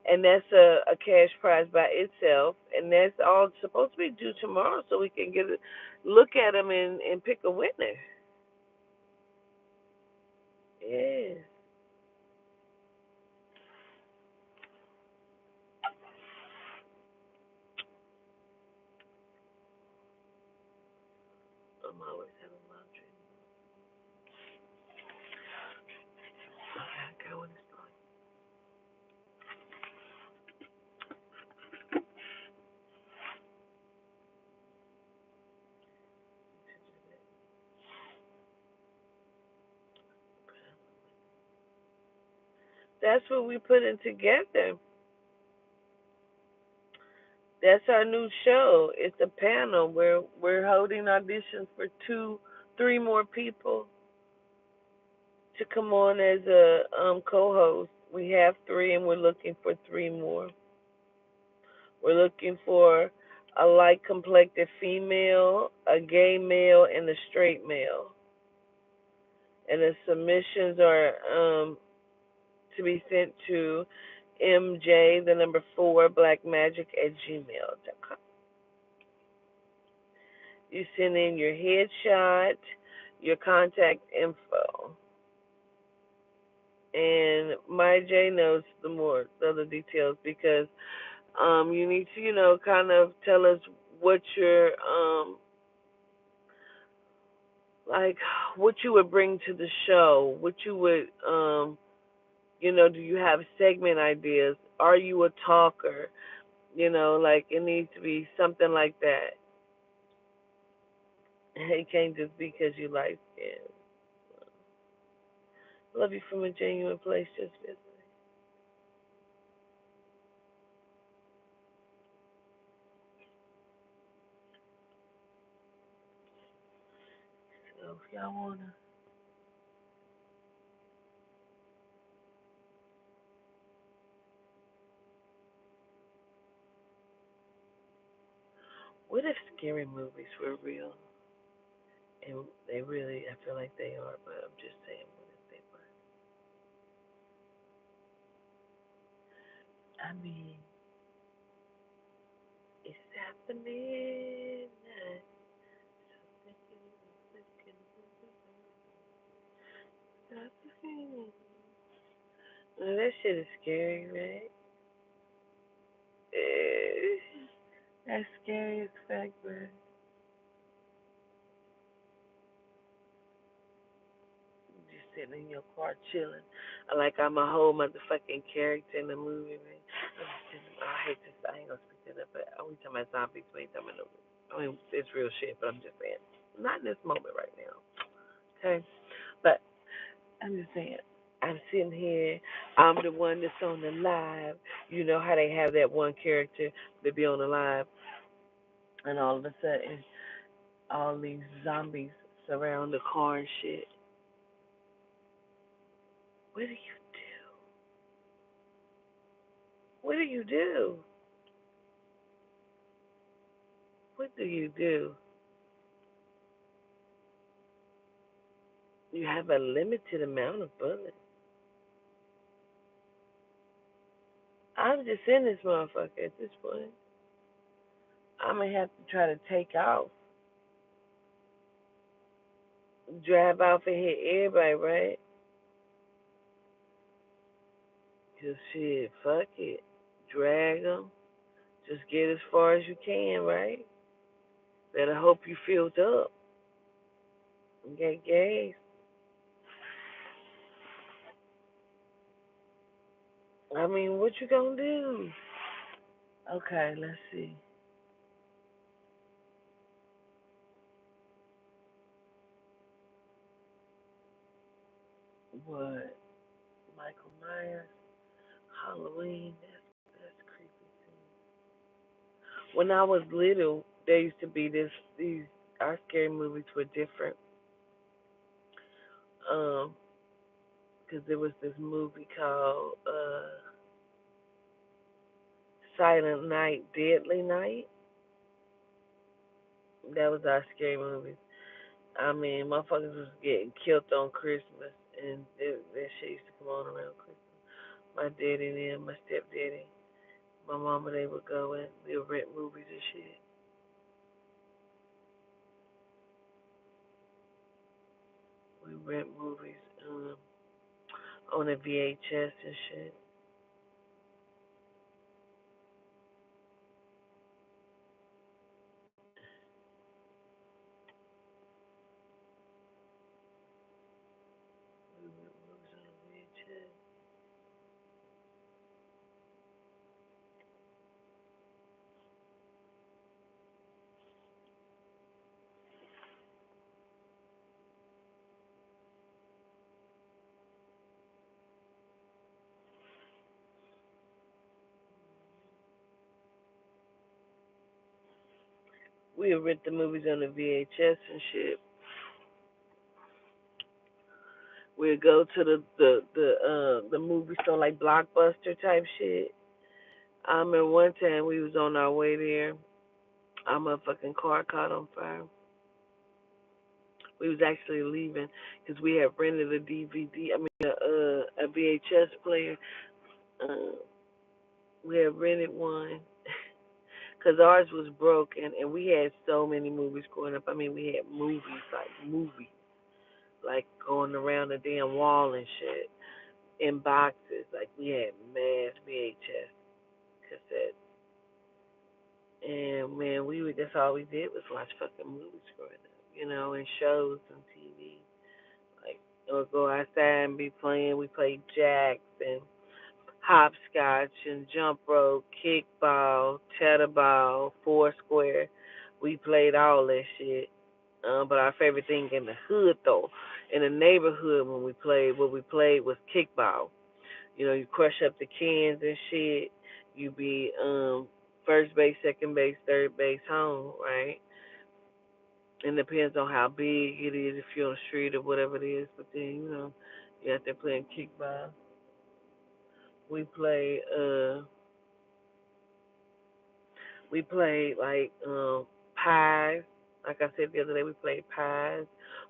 And that's a cash prize by itself. And that's all supposed to be due tomorrow so we can get a look at them and pick a winner. Yes. I'm always having laundry. Okay, I got one. That's what we put in together. That's our new show. It's a panel where we're holding auditions for three more people to come on as a co-host. We have three, and we're looking for three more. We're looking for a light complected female, a gay male, and a straight male. And the submissions are to be sent to MJ, the number four, blackmagic at gmail.com. You send in your headshot, your contact info. And my J knows the other details because you need to, kind of tell us what your like what you would bring to the show, what you would do you have segment ideas? Are you a talker? Like it needs to be something like that. It can't just be because you like it. Love you from a genuine place, just visiting. So if y'all wanna, what if scary movies were real? And they really, I feel like they are, but I'm just saying, what if they were? I mean, it's happening. Well, that shit is scary, right? Eh, that's scary as fuck, bro. Just sitting in your car chilling, like I'm a whole motherfucking character in the movie, man. I hate this. I ain't gonna speak to that, but we talking about zombies. We ain't talking about no. I mean, it's real shit, but I'm just saying, not in this moment right now. Okay, but I'm just saying. I'm sitting here. I'm the one that's on the live. You know how they have that one character that be on the live, and all of a sudden, all these zombies surround the car and shit. What do you do? What do you do? What do you do? You have a limited amount of bullets. I'm just in this motherfucker at this point. I'm gonna have to try to take off, drive off and hit everybody, right? Cause shit, fuck it, drag them. Just get as far as you can, right? Better hope you filled up and get gas. I mean, what you gonna do? Okay, let's see. What? Michael Myers, Halloween. That's creepy too. When I was little, there used to be these our scary movies were different. Um, because there was this movie called Silent Night, Deadly Night. That was our scary movie. I mean, motherfuckers was getting killed on Christmas, and that shit used to come on around Christmas. My daddy and them, my stepdaddy, my mama, they would go and we would rent movies and shit. We rent movies on a VHS and shit. We rent movies on a VHS. We would rent the movies on the VHS and shit. We'd go to the movie store like Blockbuster type shit. I remember one time we was on our way there. Our motherfucking car caught on fire. We was actually leaving because we had rented a DVD. I mean a VHS player. Uh, we had rented one because ours was broken, and we had so many movies growing up. I mean, we had movies, like going around the damn wall and shit in boxes. Like we had mass VHS cassettes. And man, we would that's all we did was watch fucking movies growing up, and shows and TV. Like or go outside and be playing. We played jacks and hopscotch and jump rope, kickball, tetherball, foursquare. We played all that shit. But our favorite thing in the hood though, in the neighborhood when we played, what we played was kickball. You crush up the cans and shit. You be first base, second base, third base, home, right? It depends on how big it is, if you're on the street or whatever it is. But then you out there playing kickball. We play we played like pies. Like I said the other day, we played pies.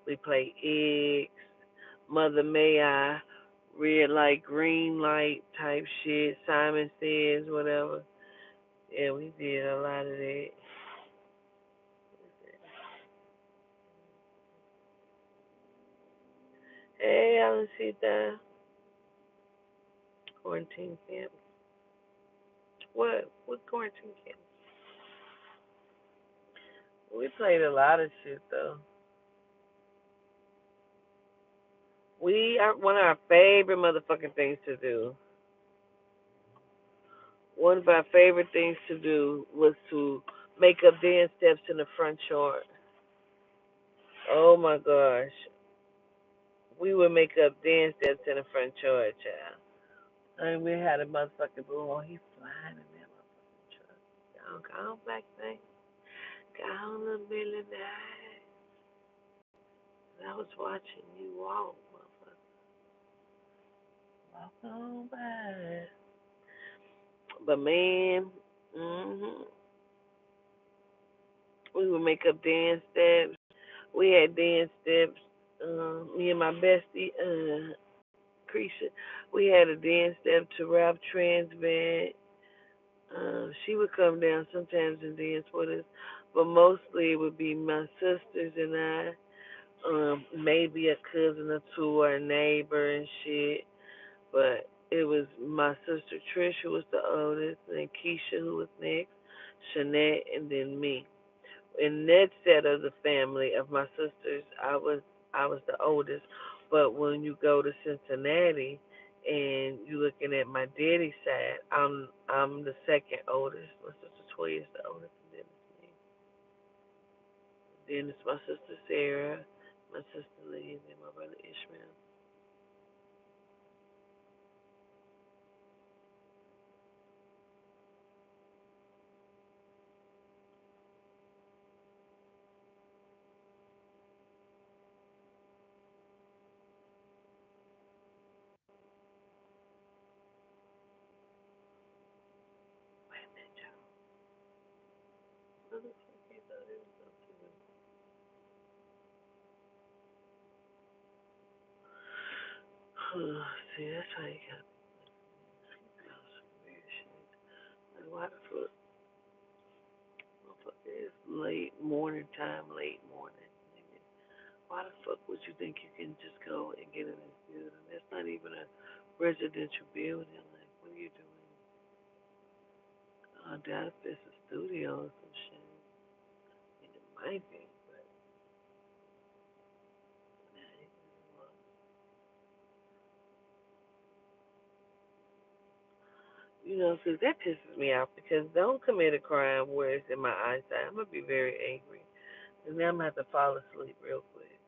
We played eggs, Mother May I, red light, green light type shit. Simon Says, whatever. Yeah, we did a lot of that. Hey, Alan, quarantine camp. What? What quarantine camp? We played a lot of shit though. We are one of our favorite motherfucking things to do. One of our favorite things to do was to make up dance steps in the front yard. Oh my gosh. We would make up dance steps in the front yard, child. I mean, we had a motherfucking boo. Oh, he's flying in that motherfucking truck. Go on, black thing. Go on, little Billy Knight. I was watching you walk, motherfucker. Walk on by. But man, we would make up dance steps. We had dance steps. Me and my bestie, Creisha, we had a dance step to Ralph Trans Band. She would come down sometimes and dance with us, but mostly it would be my sisters and I. Maybe a cousin or two or a neighbor and shit. But it was my sister Trish who was the oldest, and Keisha who was next, Shanette, and then me. In that set of the family of my sisters, I was the oldest. But when you go to Cincinnati and you're looking at my daddy's side, I'm the second oldest. My sister Toya is the oldest, and then it's me. Then it's my sister Sarah, my sister Lee, and then my brother Ishmael. See, that's how you got some weird shit. Like, why the fuck? Motherfucker, it's late morning time, late morning. Nigga. Why the fuck would you think you can just go and get in this building? That's not even a residential building. Like, what are you doing? I doubt if it's a studio or some shit. And it might be, but nah, you know, 'cause that pisses me off because don't commit a crime where it's in my eyesight. I'm gonna be very angry, and then I'm gonna have to fall asleep real quick.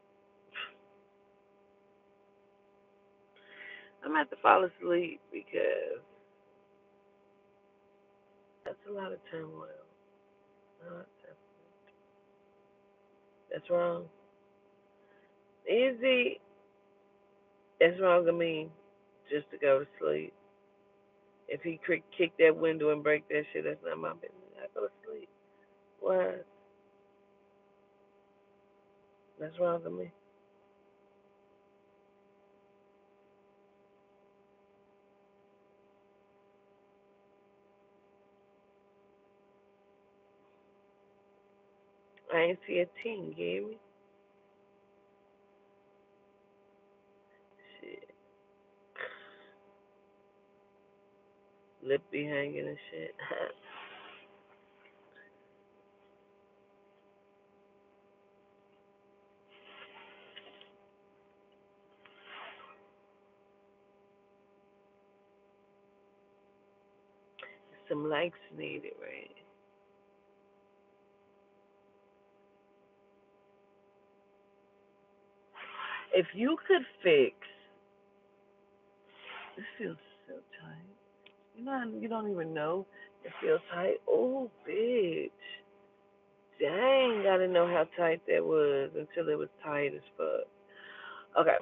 I'm gonna have to fall asleep because that's a lot of turmoil. No, that's wrong. Easy. That's wrong of me just to go to sleep. If he kick that window and break that shit, that's not my business. I go to sleep. Why? That's wrong of me. I ain't see a team, you hear me? Shit. Lip be hanging and shit. Some likes needed, right? If you could fix, this feels so tight. You don't even know it feels tight. Oh, bitch. Dang, gotta know how tight that was until it was tight as fuck. Okay,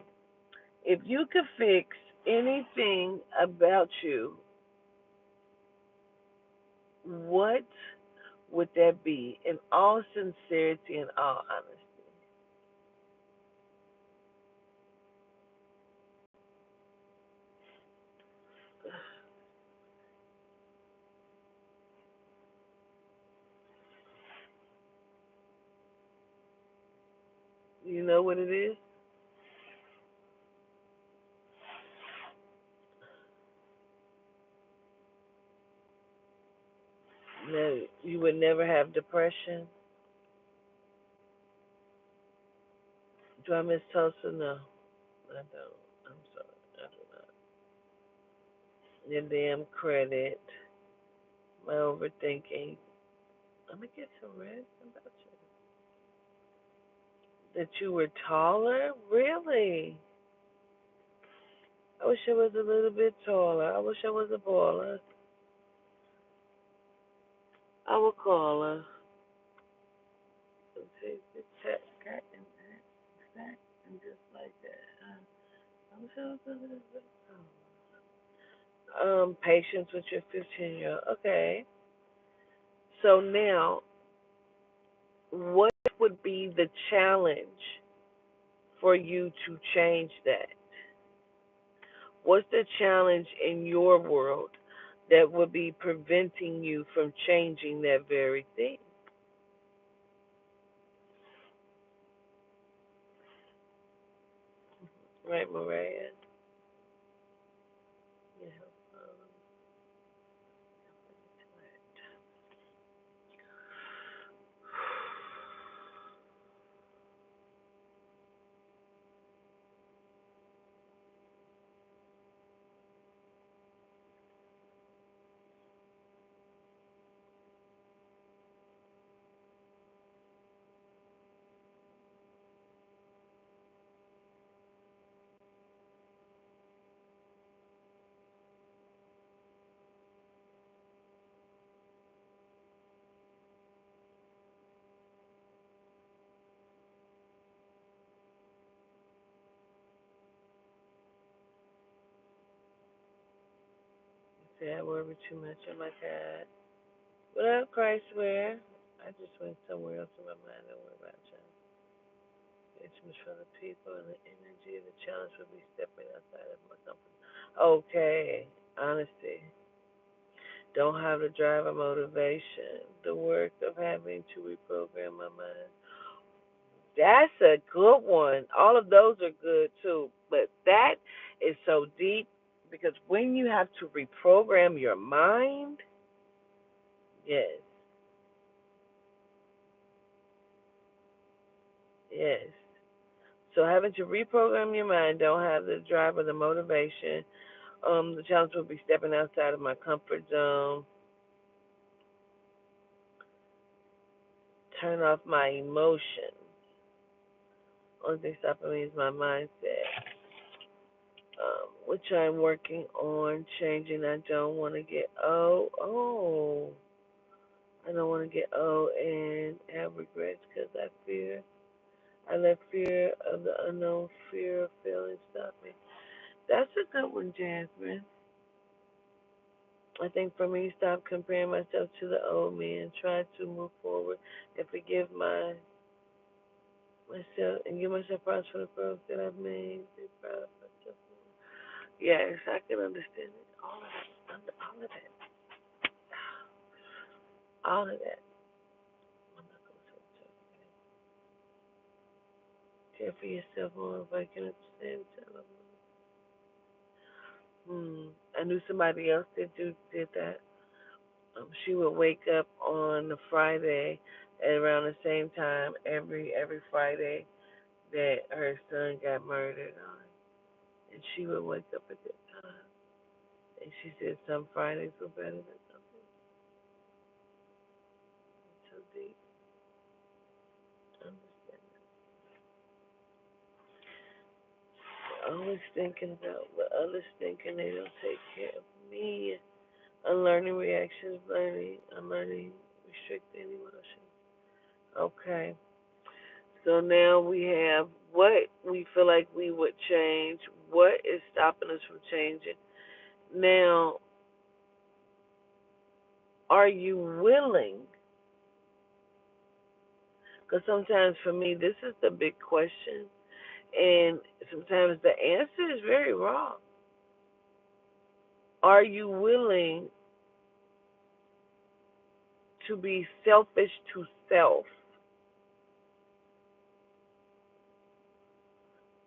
if you could fix anything about you, what would that be? In all sincerity and all honesty. You know what it is? That you would never have depression. Do I miss Tulsa? No, I don't. I'm sorry, I do not. Your damn credit, my overthinking. Let me get some rest about you. That you were taller? Really? I wish I was a little bit taller. I wish I was a baller. I would call her. Take the tech and that and just like that. I wish I was a little bit taller. Patience with your 15-year-old. Okay. So now, what would be the challenge for you to change that? What's the challenge in your world that would be preventing you from changing that very thing? Right, Mariah? Yeah. Um, say I worry too much. Oh my God. What up, Christware? I just went somewhere else in my mind. Don't worry about you. It's for the people and the energy of the challenge will be stepping outside of my comfort. Okay, honesty. Don't have the drive or motivation. The work of having to reprogram my mind. That's a good one. All of those are good too. But that is so deep because when you have to reprogram your mind, yes, yes. So having to reprogram your mind, don't have the drive or the motivation. The challenge will be stepping outside of my comfort zone, turn off my emotions. Only thing stopping me is my mindset, which I'm working on changing. I don't want to get I don't want to get old and have regrets because I let fear of the unknown, fear of failing stop me. That's a good one, Jasmine. I think for me, stop comparing myself to the old me and try to move forward and forgive myself and give myself props for the growth that I've made. Be proud of myself. Yes, I can understand it. All of that, all of that. I'm not gonna say it. Care for yourself more if I can understand. I knew somebody else did that. She would wake up on the Friday at around the same time every Friday that her son got murdered on, and she would wake up at that time. And she said some Fridays were better than something. It's so deep. I understand that. Always thinking about what others think and they don't take care of me. Unlearning reactions, unlearning restricting emotions. Okay. So now we have what we feel like we would change, what is stopping us from changing. Now, are you willing? Because sometimes for me, this is the big question. And sometimes the answer is very wrong. Are you willing to be selfish to self,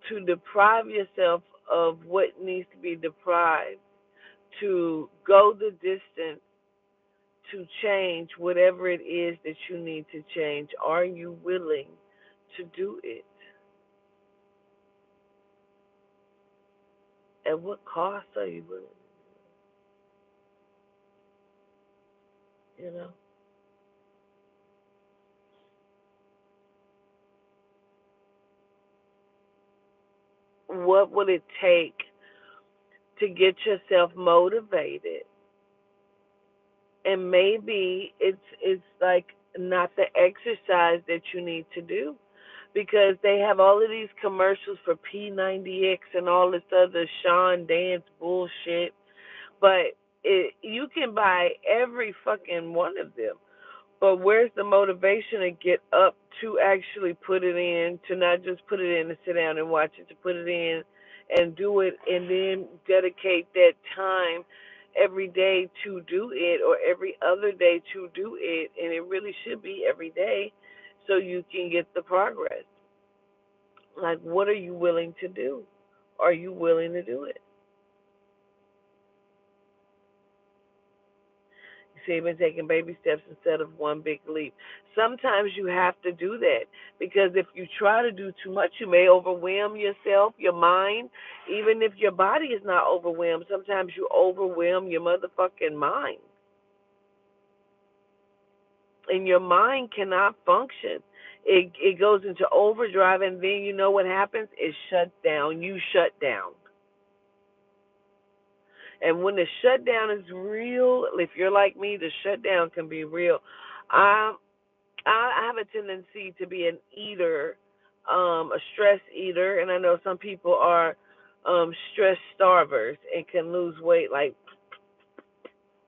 to deprive yourself of what needs to be deprived, to go the distance to change whatever it is that you need to change? Are you willing to do it? At what cost are you willing? You know, what would it take to get yourself motivated? And maybe it's like not the exercise that you need to do because they have all of these commercials for P90X and all this other Sean Dance bullshit, but you can buy every fucking one of them. But where's the motivation to get up to actually put it in, to not just put it in and sit down and watch it, to put it in and do it and then dedicate that time every day to do it or every other day to do it. And it really should be every day so you can get the progress. Like, what are you willing to do? Are you willing to do it? See, you've been taking baby steps instead of one big leap. Sometimes you have to do that because if you try to do too much, you may overwhelm yourself, your mind. Even if your body is not overwhelmed, sometimes you overwhelm your motherfucking mind. And your mind cannot function. It goes into overdrive, and then you know what happens? It shuts down. You shut down. And when the shutdown is real, if you're like me, the shutdown can be real. I I have a tendency to be an eater, a stress eater, and I know some people are stress starvers and can lose weight. Like,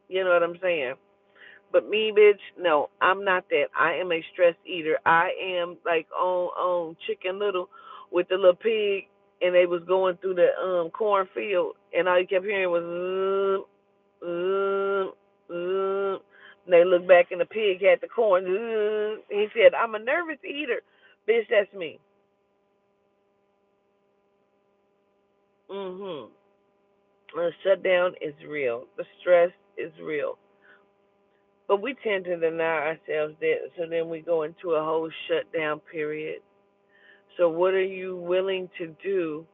you know what I'm saying? But me, bitch, no, I'm not that. I am a stress eater. I am like on Chicken Little with the little pig, and they was going through the cornfield, and all you kept hearing was and they looked back, and the pig had the corn. He said, "I'm a nervous eater, bitch. That's me." Mhm. The shutdown is real. The stress is real. But we tend to deny ourselves that, so then we go into a whole shutdown period. So, what are you willing to do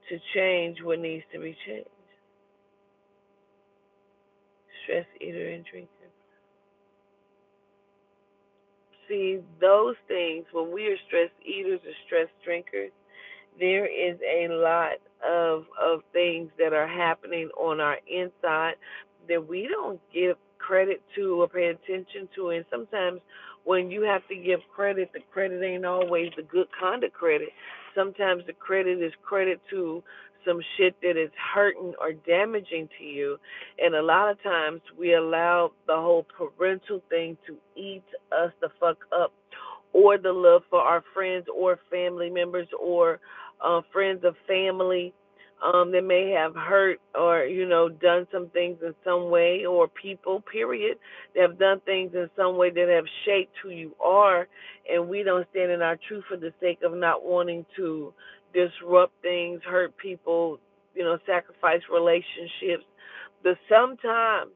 to change what needs to be changed? Stress eater and drinker. See, those things, when we are stress eaters or stress drinkers, there is a lot of things that are happening on our inside that we don't give credit to or pay attention to. And sometimes when you have to give credit, the credit ain't always the good kind of credit. Sometimes the credit is credit to some shit that is hurting or damaging to you. And a lot of times we allow the whole parental thing to eat us the fuck up, or the love for our friends or family members, or friends of family that may have hurt or done some things in some way, or people period that have done things in some way that have shaped who you are, and we don't stand in our truth for the sake of not wanting to disrupt things, hurt people, sacrifice relationships. But sometimes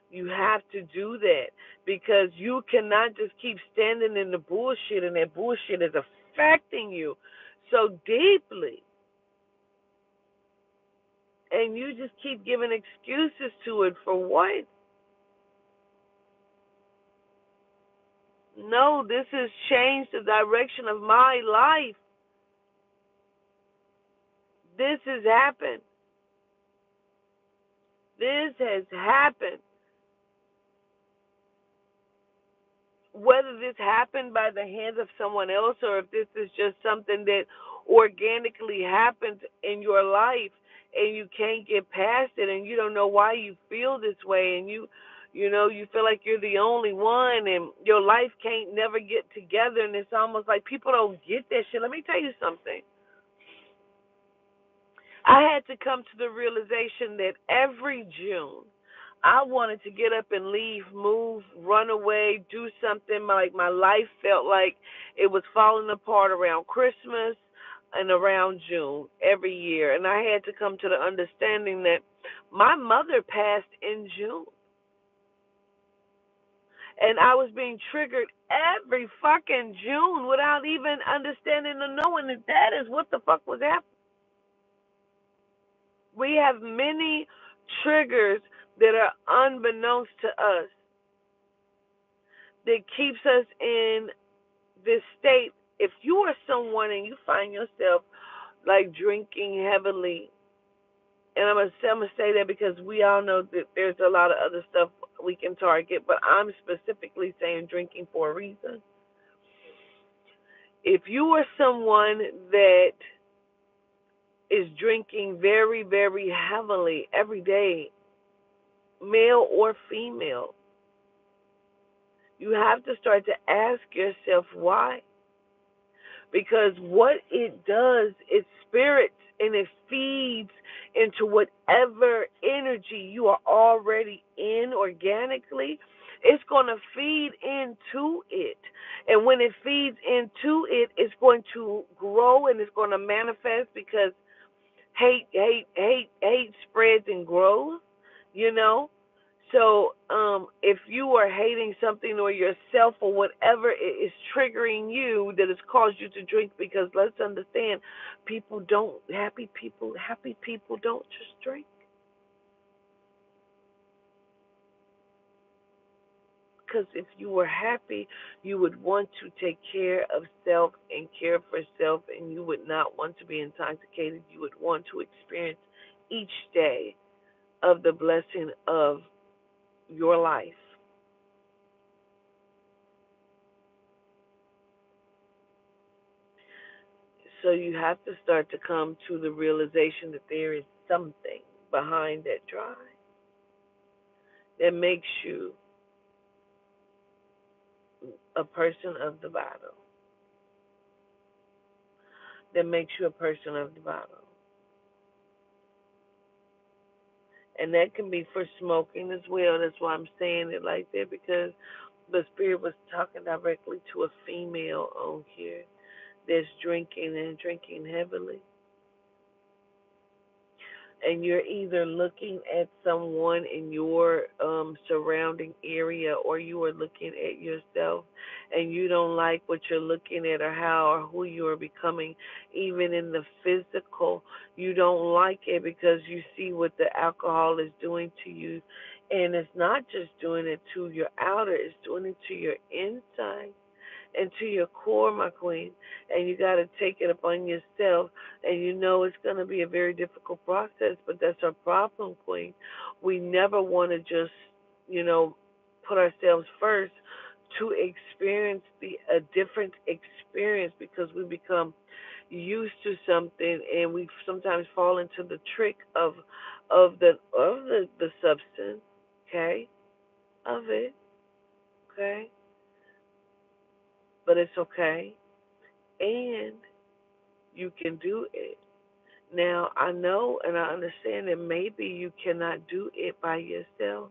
you have to do that, because you cannot just keep standing in the bullshit, and that bullshit is affecting you so deeply, and you just keep giving excuses to it for what? No, this has changed the direction of my life. This has happened. This has happened. Whether this happened by the hands of someone else, or if this is just something that organically happens in your life, and you can't get past it, and you don't know why you feel this way, and you feel like you're the only one, and your life can't never get together, and it's almost like people don't get that shit. Let me tell you something. I had to come to the realization that every June I wanted to get up and leave, move, run away, do something. Like my life felt like it was falling apart around Christmas and around June every year. And I had to come to the understanding that my mother passed in June. And I was being triggered every fucking June without even understanding or knowing that that is what the fuck was happening. We have many triggers that are unbeknownst to us that keeps us in this state. If you are someone and you find yourself like drinking heavily, and I'm gonna say that because we all know that there's a lot of other stuff we can target, but I'm specifically saying drinking for a reason. If you are someone that is drinking very, very heavily every day, male or female, you have to start to ask yourself why. Because what it does, it spirits and it feeds into whatever energy you are already in organically. It's going to feed into it. And when it feeds into it, it's going to grow and it's going to manifest, because hate spreads and grows, you know. So, if you are hating something or yourself or whatever is triggering you that has caused you to drink, because let's understand, happy people don't just drink. Because if you were happy, you would want to take care of self and care for self, and you would not want to be intoxicated. You would want to experience each day of the blessing of your life. So you have to start to come to the realization that there is something behind that drive that makes you a person of the bottle. That makes you a person of the bottle. And that can be for smoking as well. That's why I'm saying it like that, because the spirit was talking directly to a female on here that's drinking and drinking heavily. And you're either looking at someone in your surrounding area, or you are looking at yourself and you don't like what you're looking at, or how or who you are becoming, even in the physical. You don't like it because you see what the alcohol is doing to you. And it's not just doing it to your outer, it's doing it to your inside and to your core, my queen. And you got to take it upon yourself. And you know it's going to be a very difficult process, but that's our problem, queen. We never want to just, you know, put ourselves first to experience a different experience, because we become used to something, and we sometimes fall into the trick of the substance, okay, of it, okay, but it's okay, and you can do it. Now, I know and I understand that maybe you cannot do it by yourself.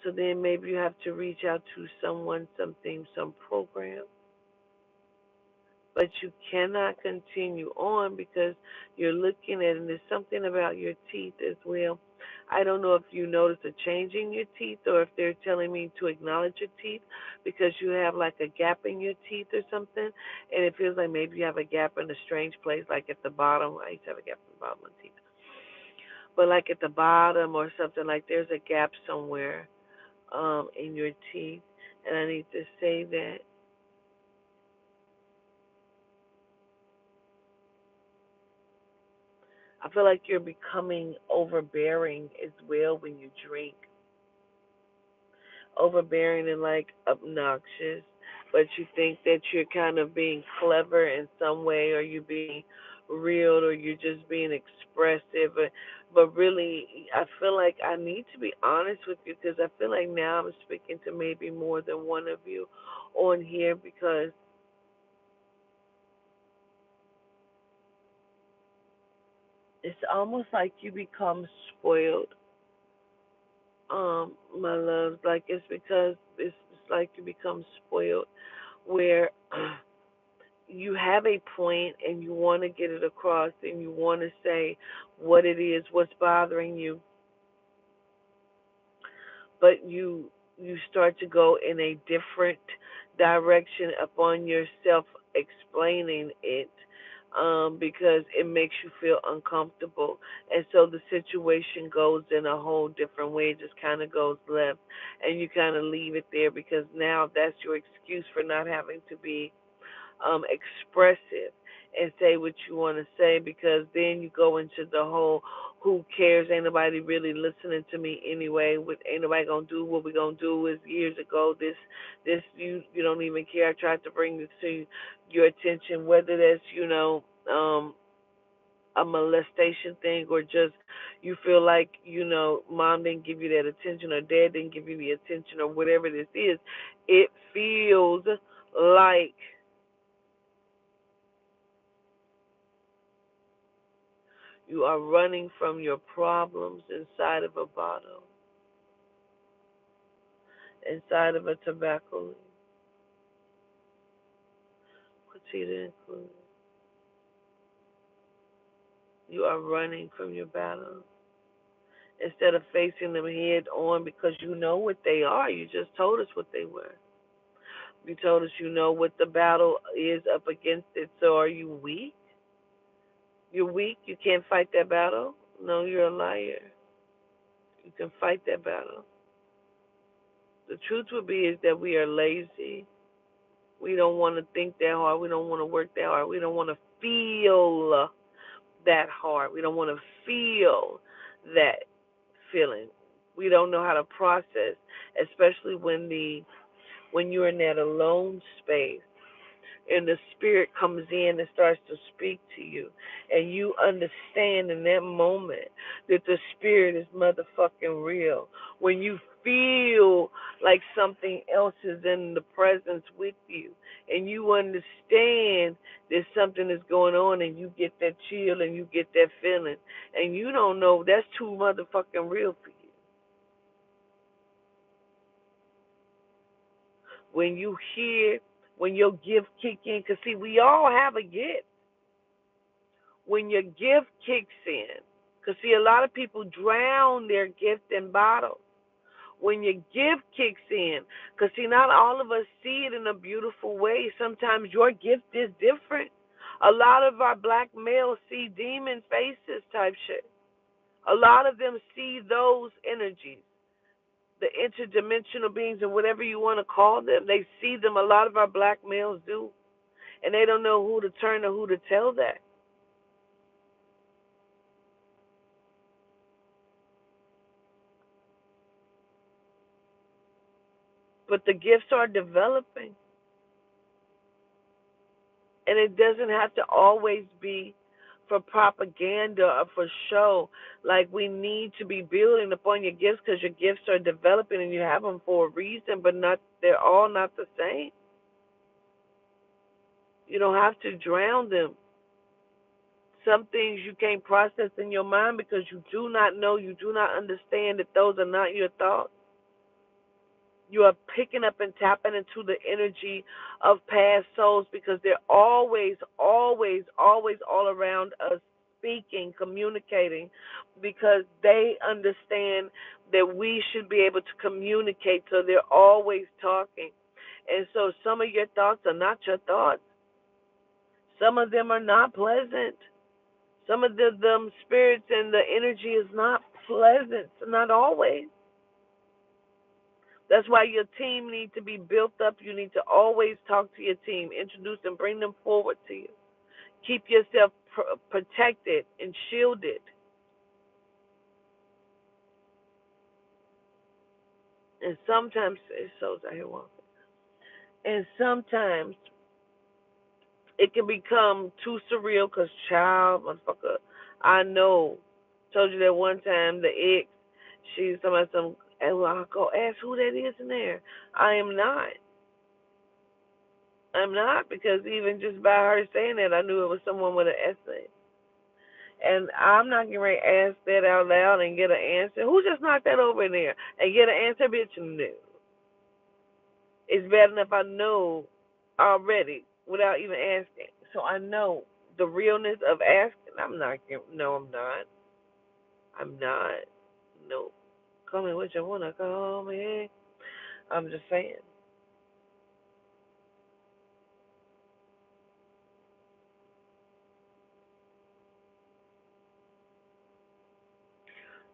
So then maybe you have to reach out to someone, something, some program. But you cannot continue on because you're looking at it, and there's something about your teeth as well. I don't know if you notice a change in your teeth, or if they're telling me to acknowledge your teeth because you have like a gap in your teeth or something, and it feels like maybe you have a gap in a strange place, like at the bottom. I used to have a gap in the bottom of my teeth, but like at the bottom or something, like there's a gap somewhere in your teeth, and I need to say that. I feel like you're becoming overbearing as well when you drink. Overbearing and like obnoxious, but you think that you're kind of being clever in some way, or you're being real, or you're just being expressive. But really, I feel like I need to be honest with you, because I feel like now I'm speaking to maybe more than one of you on here, because it's almost like you become spoiled, my love. Like it's because it's like you become spoiled, where you have a point and you want to get it across, and you want to say what it is, what's bothering you, but you start to go in a different direction upon yourself explaining it, because it makes you feel uncomfortable, and so the situation goes in a whole different way. It just kind of goes left, and you kind of leave it there, because now that's your excuse for not having to be expressive and say what you want to say, because then you go into the whole who cares, ain't nobody really listening to me anyway, what ain't nobody gonna do, what we gonna do is years ago, this you don't even care. I tried to bring this to your attention, whether that's a molestation thing, or just you feel like mom didn't give you that attention, or dad didn't give you the attention, or whatever this is. It feels like you are running from your problems inside of a bottle, inside of a tobacco leaf. Petita included. You are running from your battles instead of facing them head on, because you know what they are. You just told us what they were. You told us you know what the battle is up against it. So are you weak? You're weak? You can't fight that battle? No, you're a liar. You can fight that battle. The truth would be is that we are lazy. We don't want to think that hard. We don't want to work that hard. We don't want to feel that hard. We don't want to feel that feeling. We don't know how to process, especially when you're in that alone space, and the spirit comes in and starts to speak to you, and you understand in that moment that the spirit is motherfucking real. When you feel like something else is in the presence with you, and you understand that something is going on, and you get that chill and you get that feeling, and you don't know, that's too motherfucking real for you. When you hear, when your gift kick in, because see, we all have a gift. When your gift kicks in, because see, a lot of people drown their gift in bottles. When your gift kicks in, because see, not all of us see it in a beautiful way. Sometimes your gift is different. A lot of our black males see demon faces type shit. A lot of them see those energies, the interdimensional beings, or whatever you want to call them. They see them. A lot of our black males do, and they don't know who to turn or who to tell that. But the gifts are developing, and it doesn't have to always be for propaganda or for show. Like, we need to be building upon your gifts because your gifts are developing and you have them for a reason, but not, they're all not the same. You don't have to drown them. Some things you can't process in your mind because you do not know, you do not understand that those are not your thoughts. You are picking up and tapping into the energy of past souls because they're always, always, always all around us, speaking, communicating, because they understand that we should be able to communicate, so they're always talking. And so some of your thoughts are not your thoughts. Some of them are not pleasant. Some of them spirits and the energy is not pleasant, not always. That's why your team needs to be built up. You need to always talk to your team, introduce them, bring them forward to you. Keep yourself protected and shielded. And sometimes, it's so I hear one. And sometimes it can become too surreal because, child, motherfucker, I know. Told you that one time the ex, she's talking about some, and I'll go ask who that is in there. I am not. I'm not, because even just by her saying that, I knew it was someone with an essay. And I'm not getting ready to ask that out loud and get an answer. Who just knocked that over in there and get an answer, bitch? No. It's bad enough I know already without even asking. So I know the realness of asking. I'm not getting, no, I'm not. I'm not. No. Call me what you want to call me. I'm just saying.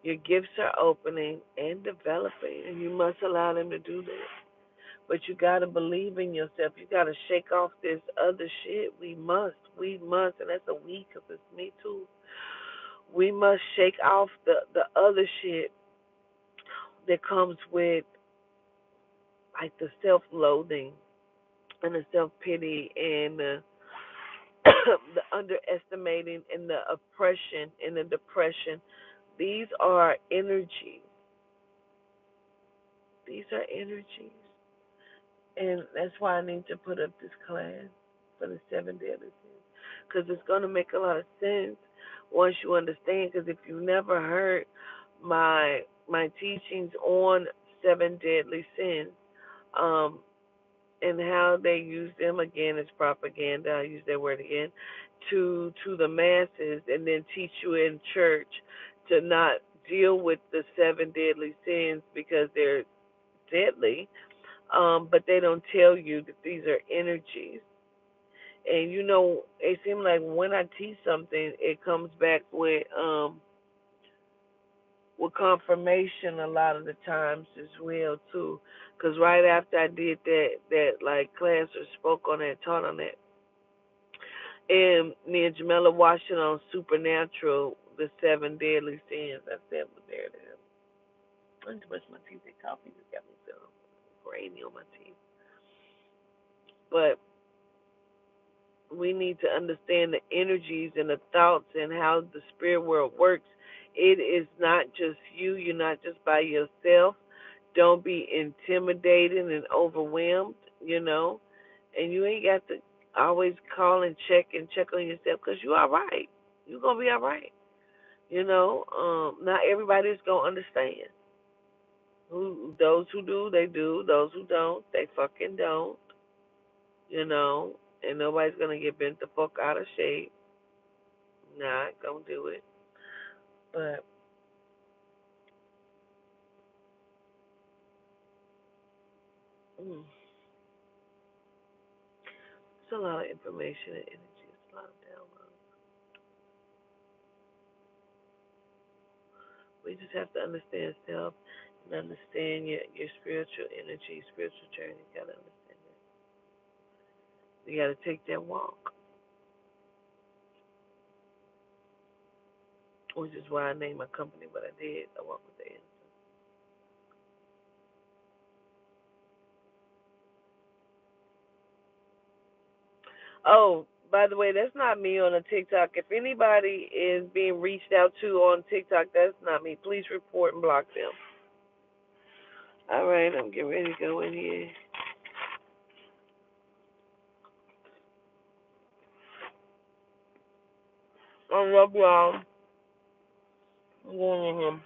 Your gifts are opening and developing, and you must allow them to do that. But you gotta believe in yourself. You gotta shake off this other shit. We must, and that's a we, 'cause it's me too. We must shake off the other shit that comes with, like, the self-loathing and the self-pity and the, the underestimating and the oppression and the depression. These are energies. These are energies. And that's why I need to put up this class for the 7 deadly sins. Because it's going to make a lot of sense once you understand. Because if you never heard my teachings on 7 deadly sins, um, and how they use them, again, as propaganda, I use that word again, to the masses, and then teach you in church to not deal with the 7 deadly sins because they're deadly, but they don't tell you that these are energies. And it seems like when I teach something, it comes back with confirmation a lot of the times as well too. Because right after I did that like class or spoke on that, taught on that, and me and Jamela watched it on Supernatural, the 7 deadly sins. I said, well, there it is. I need to brush my teeth. That coffee just got me feeling grainy on my teeth. But We need to understand the energies and the thoughts and how the spirit world works. It is not just you. You're not just by yourself. Don't be intimidated and overwhelmed, And you ain't got to always call and check on yourself because you're all right. You're going to be all right. Not everybody's going to understand. Those who do, they do. Those who don't, they fucking don't. you know, and nobody's gonna get bent the fuck out of shape. Not gonna do it. But it's a lot of information and energy. It's a lot of downloads. We just have to understand self and understand your spiritual energy, spiritual journey. You gotta understand that. You gotta take that walk, which is why I named my company what I did. I walk with the answer. Oh, by the way, that's not me on a TikTok. If anybody is being reached out to on TikTok, that's not me. Please report and block them. All right, I'm getting ready to go in here. I love y'all. I'm going in here.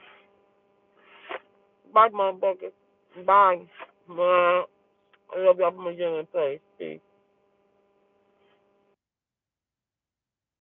Bye, motherfuckers. Bye. I love y'all from a genuine place. Peace.